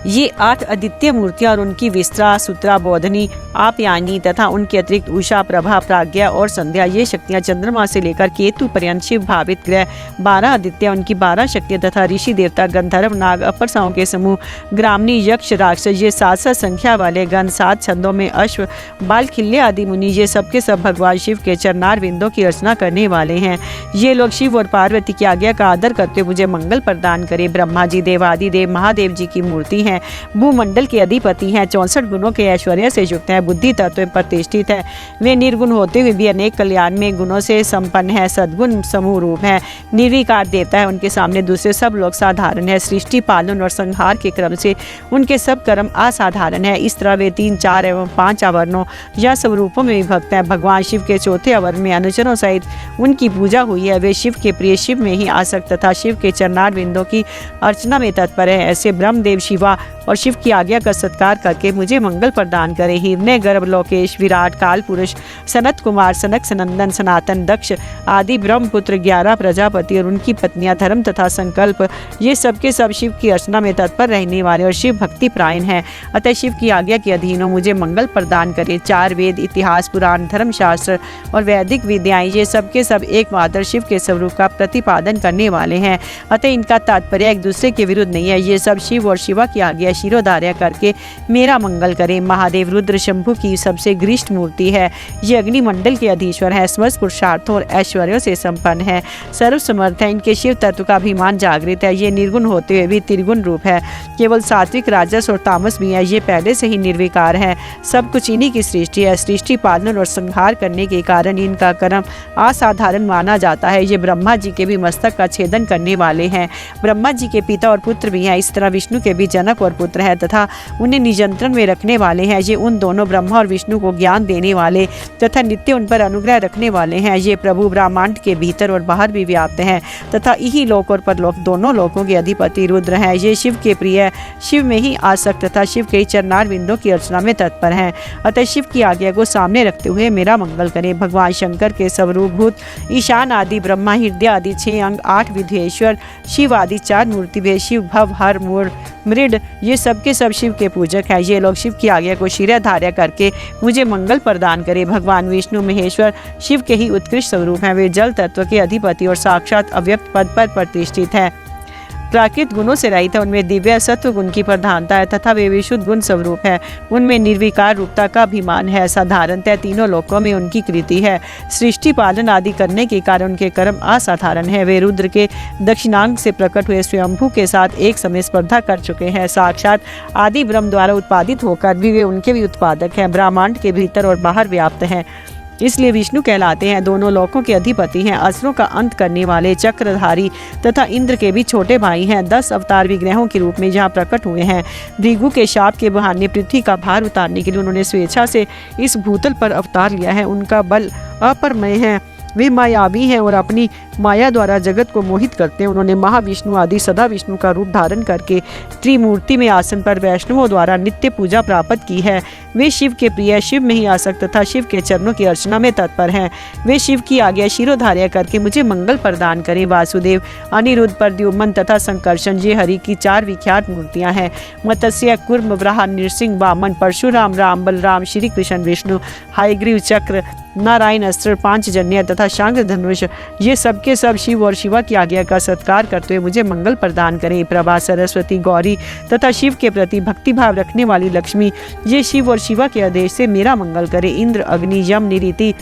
ये 8 आदित्य मूर्तियां और उनकी विस्त्रा, सूत्रा, बोधनी, आप्यायनी तथा उनके अतिरिक्त उषा, प्रभा, प्राज्ञा और संध्या, ये शक्तियां चंद्रमा से लेकर केतु पर्यंत शिव भावित ग्रह, 12 आदित्य, उनकी 12 शक्तियां तथा ऋषि देवता, गंधर्व, नाग, अप्सराओं के समूह, ग्रामनी, यक्ष, राक्षस, ये 7 संख्या वाले गण, 7 छंदों में अश्व, बाल, खिल्ले आदि मुनि, ये सबके सब भगवान शिव के चरणार बिंदों की अर्चना करने वाले हैं। ये लोग शिव और पार्वती की आज्ञा का आदर करते मुझे मंगल प्रदान करे। ब्रह्मा जी देवादिदेव महादेव जी की मूर्ति हैं, भूमंडल के अधिपति हैं, 64 गुणों के ऐश्वर्य से युक्त हैं, बुद्धि तत्व में प्रतिष्ठित है। वे निर्गुण होते हुए भी अनेक कल्याण में गुणों से संपन्न है, सद्गुण समूह रूप है, निर्विकार देवता है, उनके सामने दूसरे सब लोग साधारण है। सृष्टि पालन और संहार के क्रम से उनके सब कर्म असाधारण है। इस तरह वे 3, 4 एवं 5 आवरणों या स्वरूपों में विभक्त है। भगवान शिव के चौथे आवरण में अनुचरों सहित उनकी पूजा हुई है। वे शिव के प्रिय, शिव में ही आसक्त तथा शिव के चरणार बिंदों की अर्चना में तत्पर है। ऐसे ब्रह्मदेव शिवा और शिव की आज्ञा का सत्कार करके मुझे मंगल प्रदान करे। हिरण्य गर्भ, लोकेश, विराट, काल पुरुष, सनत कुमार, सनक, सनंदन, सनातन, दक्ष आदि ब्रह्मपुत्र, 11 प्रजापति और उनकी पत्नियां, धर्म तथा संकल्प, ये सबके सब शिव की अर्चना में तत्पर रहने वाले और शिव भक्ति प्रायण है। अतः शिव की आज्ञा के अधीन हो मुझे मंगल प्रदान करे। 4 वेद, इतिहास, पुराण, धर्मशास्त्र और वैदिक विद्याएं, ये सबके सब एकमात्र शिव के स्वरूप का प्रतिपादन करने वाले हैं। अतः इनका तात्पर्य एक दूसरे के विरुद्ध नहीं है। ये सब शिव और शिवा की आज्ञा शिरोधार्य करके मेरा मंगल करें। महादेव रुद्र शंभु की सबसे घृष्ट मूर्ति है। ये अग्निमंडल के अधीश्वर है, समस्त पुरुषार्थों और ऐश्वर्यों से संपन्न है, सर्वसमर्थ है। इनके शिव तत्व का अभिमान जागृत है। ये निर्गुण होते हुए भी त्रिगुण रूप है। केवल सात्विक, राजस और तामस भी है। ये पहले से ही निर्विकार है। सब कुछ इन्हीं की सृष्टि है। सृष्टि पालन और संहार करने के कारण इनका कर्म असाधारण माना जाता है। ये ब्रह्मा जी के भी मस्तक का छेदन करने वाले हैं। ब्रह्मा जी के पिता और पुत्र भी हैं। इस तरह विष्णु के भी जनक और पुत्र हैं तथा उन्हें नियंत्रण में रखने वाले हैं। ये उन दोनों ब्रह्मा और विष्णु को ज्ञान देने वाले तथा नित्य उन पर अनुग्रह रखने वाले हैं। ये प्रभु ब्रह्मांड के भीतर और बाहर भी व्याप्त हैं तथा इही लोक और परलोक दोनों लोकों के अधिपति रुद्र हैं। ये शिव के प्रिय, शिव में ही आसक्त तथा शिव के चरणार बिंदों की अर्चना में तत्पर हैं। अतः शिव की आज्ञा को सामने रखते हुए मेरा मंगल करें। भगवान शंकर के स्वरूपभूत ईशान आदि ब्रह्मा, हृदय आदि 6 अंग, 8 विधेश्वर, शिव आदि 4 मूर्ति भेद, शिव भव हर मूर मृड, ये सब के सब शिव के पूजक हैं। ये लोग शिव की आज्ञा को शिरोधार्य करके मुझे मंगल प्रदान करें। भगवान विष्णु महेश्वर शिव के ही उत्कृष्ट स्वरूप हैं। वे जल तत्व के अधिपति और साक्षात अव्यक्त पद पर प्रतिष्ठित हैं। प्राकृत गुणों से रहित है। उनमें दिव्य सत्व गुण की प्रधानता है तथा वे विशुद्ध गुण स्वरूप है। उनमें निर्विकार रूपता का अभिमान है। साधारणतः तीनों लोकों में उनकी कृति है। सृष्टि पालन आदि करने के कारण उनके कर्म असाधारण है। वे रुद्र के दक्षिणांग से प्रकट हुए स्वयंभू के साथ एक समय स्पर्धा कर चुके हैं। साक्षात आदि ब्रह्म द्वारा उत्पादित होकर भी वे उनके भी उत्पादक हैं। ब्रह्मांड के भीतर और बाहर व्याप्त हैं, इसलिए विष्णु कहलाते हैं। दोनों लोकों के अधिपति हैं। असुरों का अंत करने वाले, चक्रधारी तथा इंद्र के भी छोटे भाई हैं। 10 अवतार विग्रहों के रूप में यहाँ प्रकट हुए हैं। भृगु के शाप के बहाने पृथ्वी का भार उतारने के लिए उन्होंने स्वेच्छा से इस भूतल पर अवतार लिया है। उनका बल अपरमेय है। वे मायावी हैं और अपनी माया द्वारा जगत को मोहित करते हैं। उन्होंने महाविष्णु आदि सदा विष्णु का रूप धारण करके त्रिमूर्ति में आसन पर वैष्णवों द्वारा नित्य पूजा प्राप्त की है। वे शिव के प्रिय, शिव में ही आसक्त तथा शिव के चरणों की अर्चना में तत्पर हैं। वे शिव की आज्ञा शिरोधार्य करके मुझे मंगल प्रदान करें। वासुदेव, अनिरुद्ध, प्रद्युम्न तथा संकर्षण ये हरि की 4 विख्यात मूर्तियां हैं। मत्स्य, कूर्म, वराह, नृसिंह, वामन, परशुराम, राम, बलराम, श्री कृष्ण, विष्णु, हयग्रीव, चक्र, नारायण, अस्त्र, पांचजन्य तथा शांग धनुष, ये सब के सब शिव और शिवा की आज्ञा का सत्कार करते हुए मुझे मंगल प्रदान करें। प्रभा, सरस्वती, गौरी तथा शिव के प्रति भक्ति भाव रखने वाली लक्ष्मी, ये शिव और शिवा के आदेश से मेरा मंगल करें। इंद्र, अग्नि, यम, निरीति,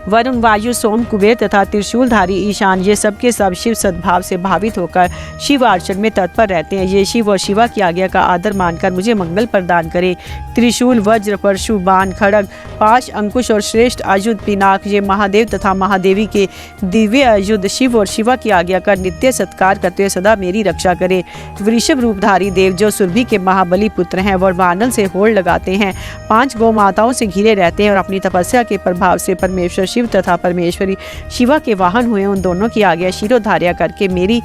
वरुण, वायु, सोम, कुबेर तथा त्रिशूलधारी ईशान, ये सब के सब शिव सद्भाव से भावित होकर शिव अर्चन में तत्पर रहते हैं। ये शिव और शिवा की आज्ञा का आदर मानकर मुझे मंगल प्रदान करें। त्रिशूल, वज्र, परशु, बाण, खड़ग, पाश, अंकुश और श्रेष्ठ आयुध पिनाक, ये महादेव तथा महादेवी के दिव्य आयुध शिव और शिवा की आज्ञा का नित्य सत्कार करते हुए सदा मेरी रक्षा करें। वृषभ रूपधारी देव जो सुरभि के महाबली पुत्र हैं, वह वानर से होड़ लगाते हैं, 5 गौ माताओं से घिरे रहते हैं और अपनी तपस्या के प्रभाव से परमेश्वर शिव तथा परमेश्वरी शिवा के वाहन हुए। उन दोनों की आज्ञा शिरोधार्य करके मेरी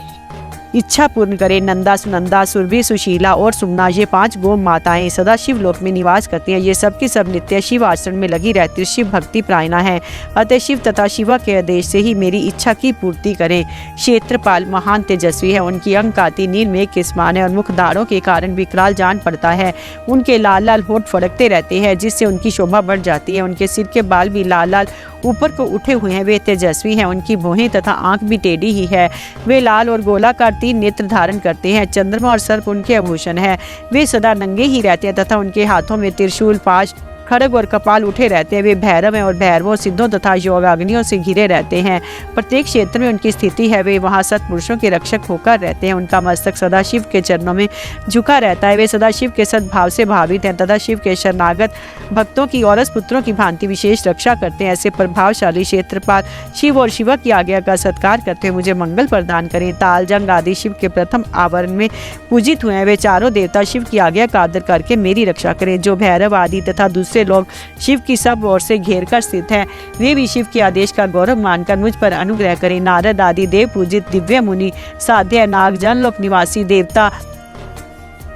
इच्छा पूर्ण करे। नंदा, सुनंदा, सुरभि, सुशीला और सुमना, ये 5 गौ माताएं सदा शिव लोक में निवास करती हैं। ये सब की सब नित्य शिव आचरण में लगी रहती, शिव भक्ति प्रायणा है। अतः शिव तथा शिवा के आदेश से ही मेरी इच्छा की पूर्ति करें। क्षेत्रपाल महान तेजस्वी है। उनकी अंग काती नील मेघ के समान है और मुख दाढ़ों के कारण विकराल जान पड़ता है। उनके लाल लाल होठ फड़कते रहते हैं जिससे उनकी शोभा बढ़ जाती है। उनके सिर के बाल भी लाल लाल ऊपर को उठे हुए हैं। वे तेजस्वी हैं। उनकी भौहें तथा आंख भी टेढ़ी ही है। वे लाल और गोलाकार 3 नेत्र धारण करते हैं। चंद्रमा और सर्प उनके आभूषण है। वे सदा नंगे ही रहते हैं तथा उनके हाथों में त्रिशूल, पाश, खड़ग और कपाल उठे रहते हैं। वे भैरव हैं और भैरवों, सिद्धों तथा योगाग्नियों से घिरे रहते हैं। प्रत्येक क्षेत्र में उनकी स्थिति है। वे वहाँ सत्पुरुषों के रक्षक होकर रहते हैं। उनका मस्तक सदा शिव के चरणों में झुका रहता है। वे सदा शिव के सद्भाव से भावित हैं तथा शिव के शरणागत भक्तों की औरस पुत्रों की भांति विशेष रक्षा करते हैं। ऐसे प्रभावशाली क्षेत्रपाल शिव और शिवा की आज्ञा का सत्कार करते हुए मुझे मंगल प्रदान करें। ताल, जंग आदि शिव के प्रथम आवरण में पूजित हुए हैं। वे चारों देवता शिव की आज्ञा का आदर करके मेरी रक्षा करें। जो भैरव आदि तथा दूसरे लोग शिव की सब ओर से घेर कर स्थित हैं, वे भी शिव के आदेश का गौरव मानकर मुझ पर अनुग्रह करें। नारद आदि देव पूजित दिव्य मुनि, साध्य, नाग, जनलोक निवासी देवता,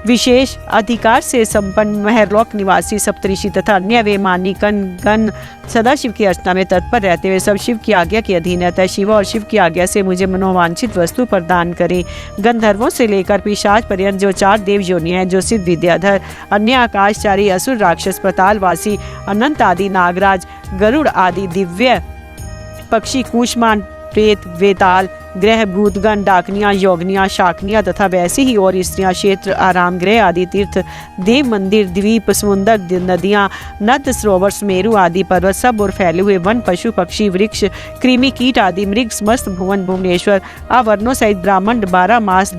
विशेष अधिकार से संपन्न महरलोक निवासी सप्तऋषि तथा अन्य वे मानी गण सदाशिव की अर्चना में तत्पर रहते हुए सब शिव की आज्ञा के अधीन रहता है। शिव और शिव की आज्ञा से मुझे मनोवांछित वस्तु प्रदान करें। गंधर्वों से लेकर पिशाच पर्यंत जो 4 देव योनियां हैं, जो सिद्ध विद्याधर, अन्य आकाशचारी, असुर, राक्षस, पातालवासी, अनंत आदि, नागराज, गरुड़ आदि दिव्य पक्षी, कूष्मांड, प्रेत, वेताल, ग्रह भूतगण, डाकनियाँ, योगनियाँ, शाकनियाँ तथा वैसे ही और स्त्रियाँ, क्षेत्र, आराम गृह आदि तीर्थ, देव मंदिर, द्वीप, समुद्र, नदियाँ, नद सरोवर, सुमेरु आदि पर्वत सब और फैले हुए वन, पशु पक्षी, वृक्ष, कृमि कीट आदि मृग, समस्त भुवन, भुवनेश्वर, आवर्णों सहित ब्राह्मण, 12 मास,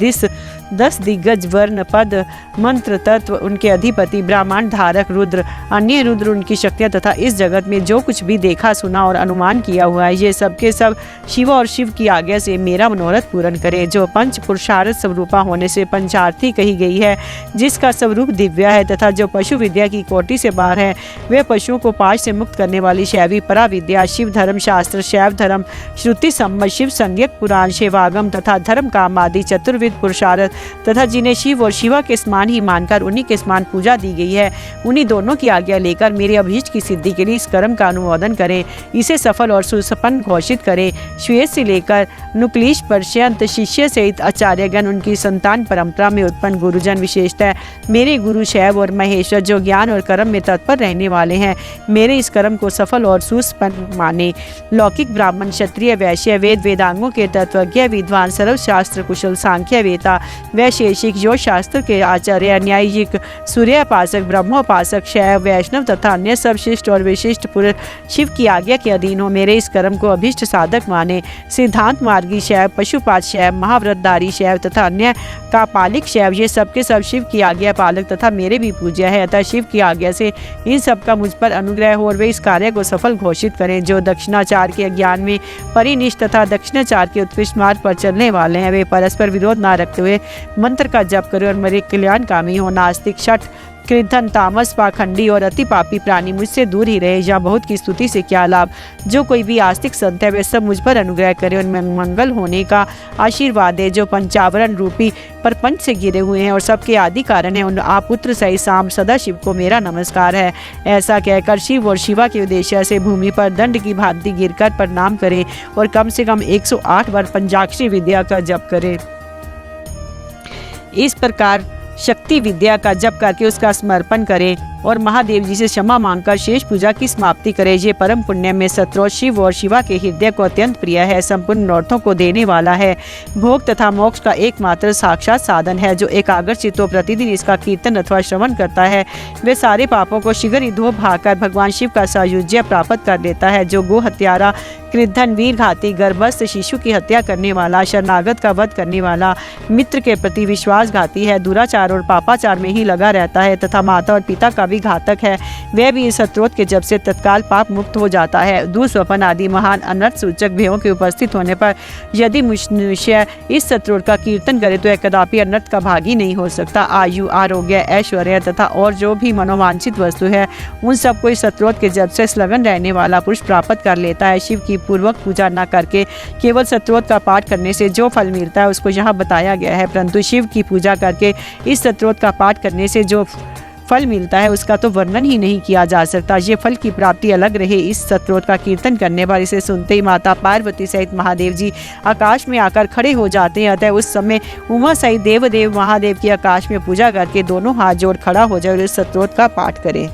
10 दिग्गज, वर्ण, पद, मंत्र, तत्व, उनके अधिपति, ब्राह्मण, धारक, रुद्र, अन्य रुद्र, उनकी शक्तियाँ तथा इस जगत में जो कुछ भी देखा, सुना और अनुमान किया हुआ है, ये सब के सब शिव और शिव की आज्ञा से मेरा मनोरथ पूर्ण करे। जो पंच पुरुषार्थ स्वरूपा होने से पंचार्थी कही गई है, जिसका स्वरूप दिव्य है तथा जो पशु विद्या की कोटि से बाहर है, वे पशुओं को पाश से मुक्त करने वाली शैवी परा विद्या, शिव धर्म शास्त्र, शैव धर्म, श्रुति सम्मत, शिव संज्ञक पुराण, शिवागम तथा धर्म काम आदि चतुर्विद पुरुषार्थ तथा जिन्हें शिव और शिवा के समान ही मानकर उन्हीं के समान पूजा दी गई है, उन्हीं दोनों की आज्ञा लेकर मेरे अभीष्ट की सिद्धि के लिए इस कर्म का अनुमोदन करें, इसे सफल और सुसंपन्न घोषित करें। श्वेत से लेकर नुक्लीश पर्यंत शिष्य सहित आचार्यगण, उनकी संतान परंपरा में उत्पन्न गुरुजन, विशेषतः मेरे गुरु शैव और महेश्वर, जो ज्ञान और कर्म में तत्पर रहने वाले हैं, मेरे इस कर्म को सफल और सुसंपन्न माने। लौकिक ब्राह्मण, क्षत्रिय, वैश्य, वेद वेदांगों के तत्वज्ञ, विद्वान, सर्वशास्त्र कुशल, सांख्य वेता, वैशेषिक, योग शास्त्र के आचार्य, न्यायिक, सूर्योपासक, ब्रह्मोपासक, शैव, वैष्णव तथा अन्य सब शिष्ट और विशिष्ट पुरुष शिव की आज्ञा के अधीन हो मेरे इस कर्म को अभिष्ट साधक माने। सिद्धांत मार्गी शैव, पशुपात शैव, महाव्रतधारी शैव तथा अन्य का पालिक शैव, ये सबके सब शिव की आज्ञा पालक तथा मेरे भी पूज्य है। अतः शिव की आज्ञा से इन सब का मुझ पर अनुग्रह हो और वे इस कार्य को सफल घोषित करें। जो दक्षिणाचार के ज्ञान में परिनिष्ठ तथा दक्षिणाचार के उत्कृष्ट मार्ग पर चलने वाले हैं, वे परस्पर विरोध न रखते हुए मंत्र का जप करें और मेरे कल्याण कामी हो। नास्तिक, शठ, कृधन, तामस, पाखंडी और अति पापी प्राणी मुझसे दूर ही रहे। या बहुत की स्तुति से क्या लाभ। जो कोई भी आस्तिक संत है वे सब मुझ पर अनुग्रह करे और मंगल होने का आशीर्वाद है। जो पंचावरण रूपी परपंच से घिरे हुए हैं और सबके आदि कारण है, उन आप पुत्र सहित शाम सदा शिव को मेरा नमस्कार है। ऐसा कहकर शिव और शिवा के उद्देश्य से भूमि पर दंड की भांति गिरकर प्रणाम करें और कम से कम 108 बार पंचाक्षरी विद्या का जप करें। इस प्रकार शक्ति विद्या का जप करके उसका समर्पण करें और महादेव जी से क्षमा मांगकर शेष पूजा की समाप्ति करें। ये परम पुण्य में सत्रोत शिव और शिवा के हृदय को अत्यंत प्रिय है, संपूर्ण मनोरथों को देने वाला है, भोग तथा मोक्ष का एकमात्र साक्षात साधन है। जो एकाग्र चित्त प्रतिदिन इसका कीर्तन अथवा श्रवण करता है, वे सारे पापों को शीघ्र ही धो भाकर भगवान शिव का सायुज्य प्राप्त कर लेता है। जो गो हत्यारा, कृद्धन, वीरघाती, गर्भस्थ शिशु की हत्या करने वाला, शरणागत का वध करने वाला, मित्र के प्रति विश्वासघाती है, दुराचार और पापाचार में ही लगा रहता है तथा माता और पिता का भी घातक है, वह भी इस सत्रोत के जप से तत्काल पाप मुक्त हो जाता है। दुःस्वप्न आदि महान अनर्थ सूचक भयों के उपस्थित होने पर यदि मनुष्य इस सत्रोत का कीर्तन करे तो कदापि अनर्थ का भागी नहीं हो सकता। आयु, आरोग्य, ऐश्वर्य तथा और जो भी मनोवांछित वस्तु है, उन सबको इस सत्रोत के जप से संलग्न रहने वाला पुरुष प्राप्त कर लेता है। शिव की पूर्वक पूजा न करके केवल सत्रोत का पाठ करने से जो फल मिलता है उसको यहाँ बताया गया है, परंतु शिव की पूजा करके इस सत्रोत का पाठ करने से जो फल मिलता है उसका तो वर्णन ही नहीं किया जा सकता। ये फल की प्राप्ति अलग रहे। इस स्तोत्र का कीर्तन करने पर इसे सुनते ही माता पार्वती सहित महादेव जी आकाश में आकर खड़े हो जाते हैं। अतः उस समय उमा सहित देव महादेव की आकाश में पूजा करके दोनों हाथ जोड़ खड़ा हो जाए और इस स्तोत्र का पाठ करें।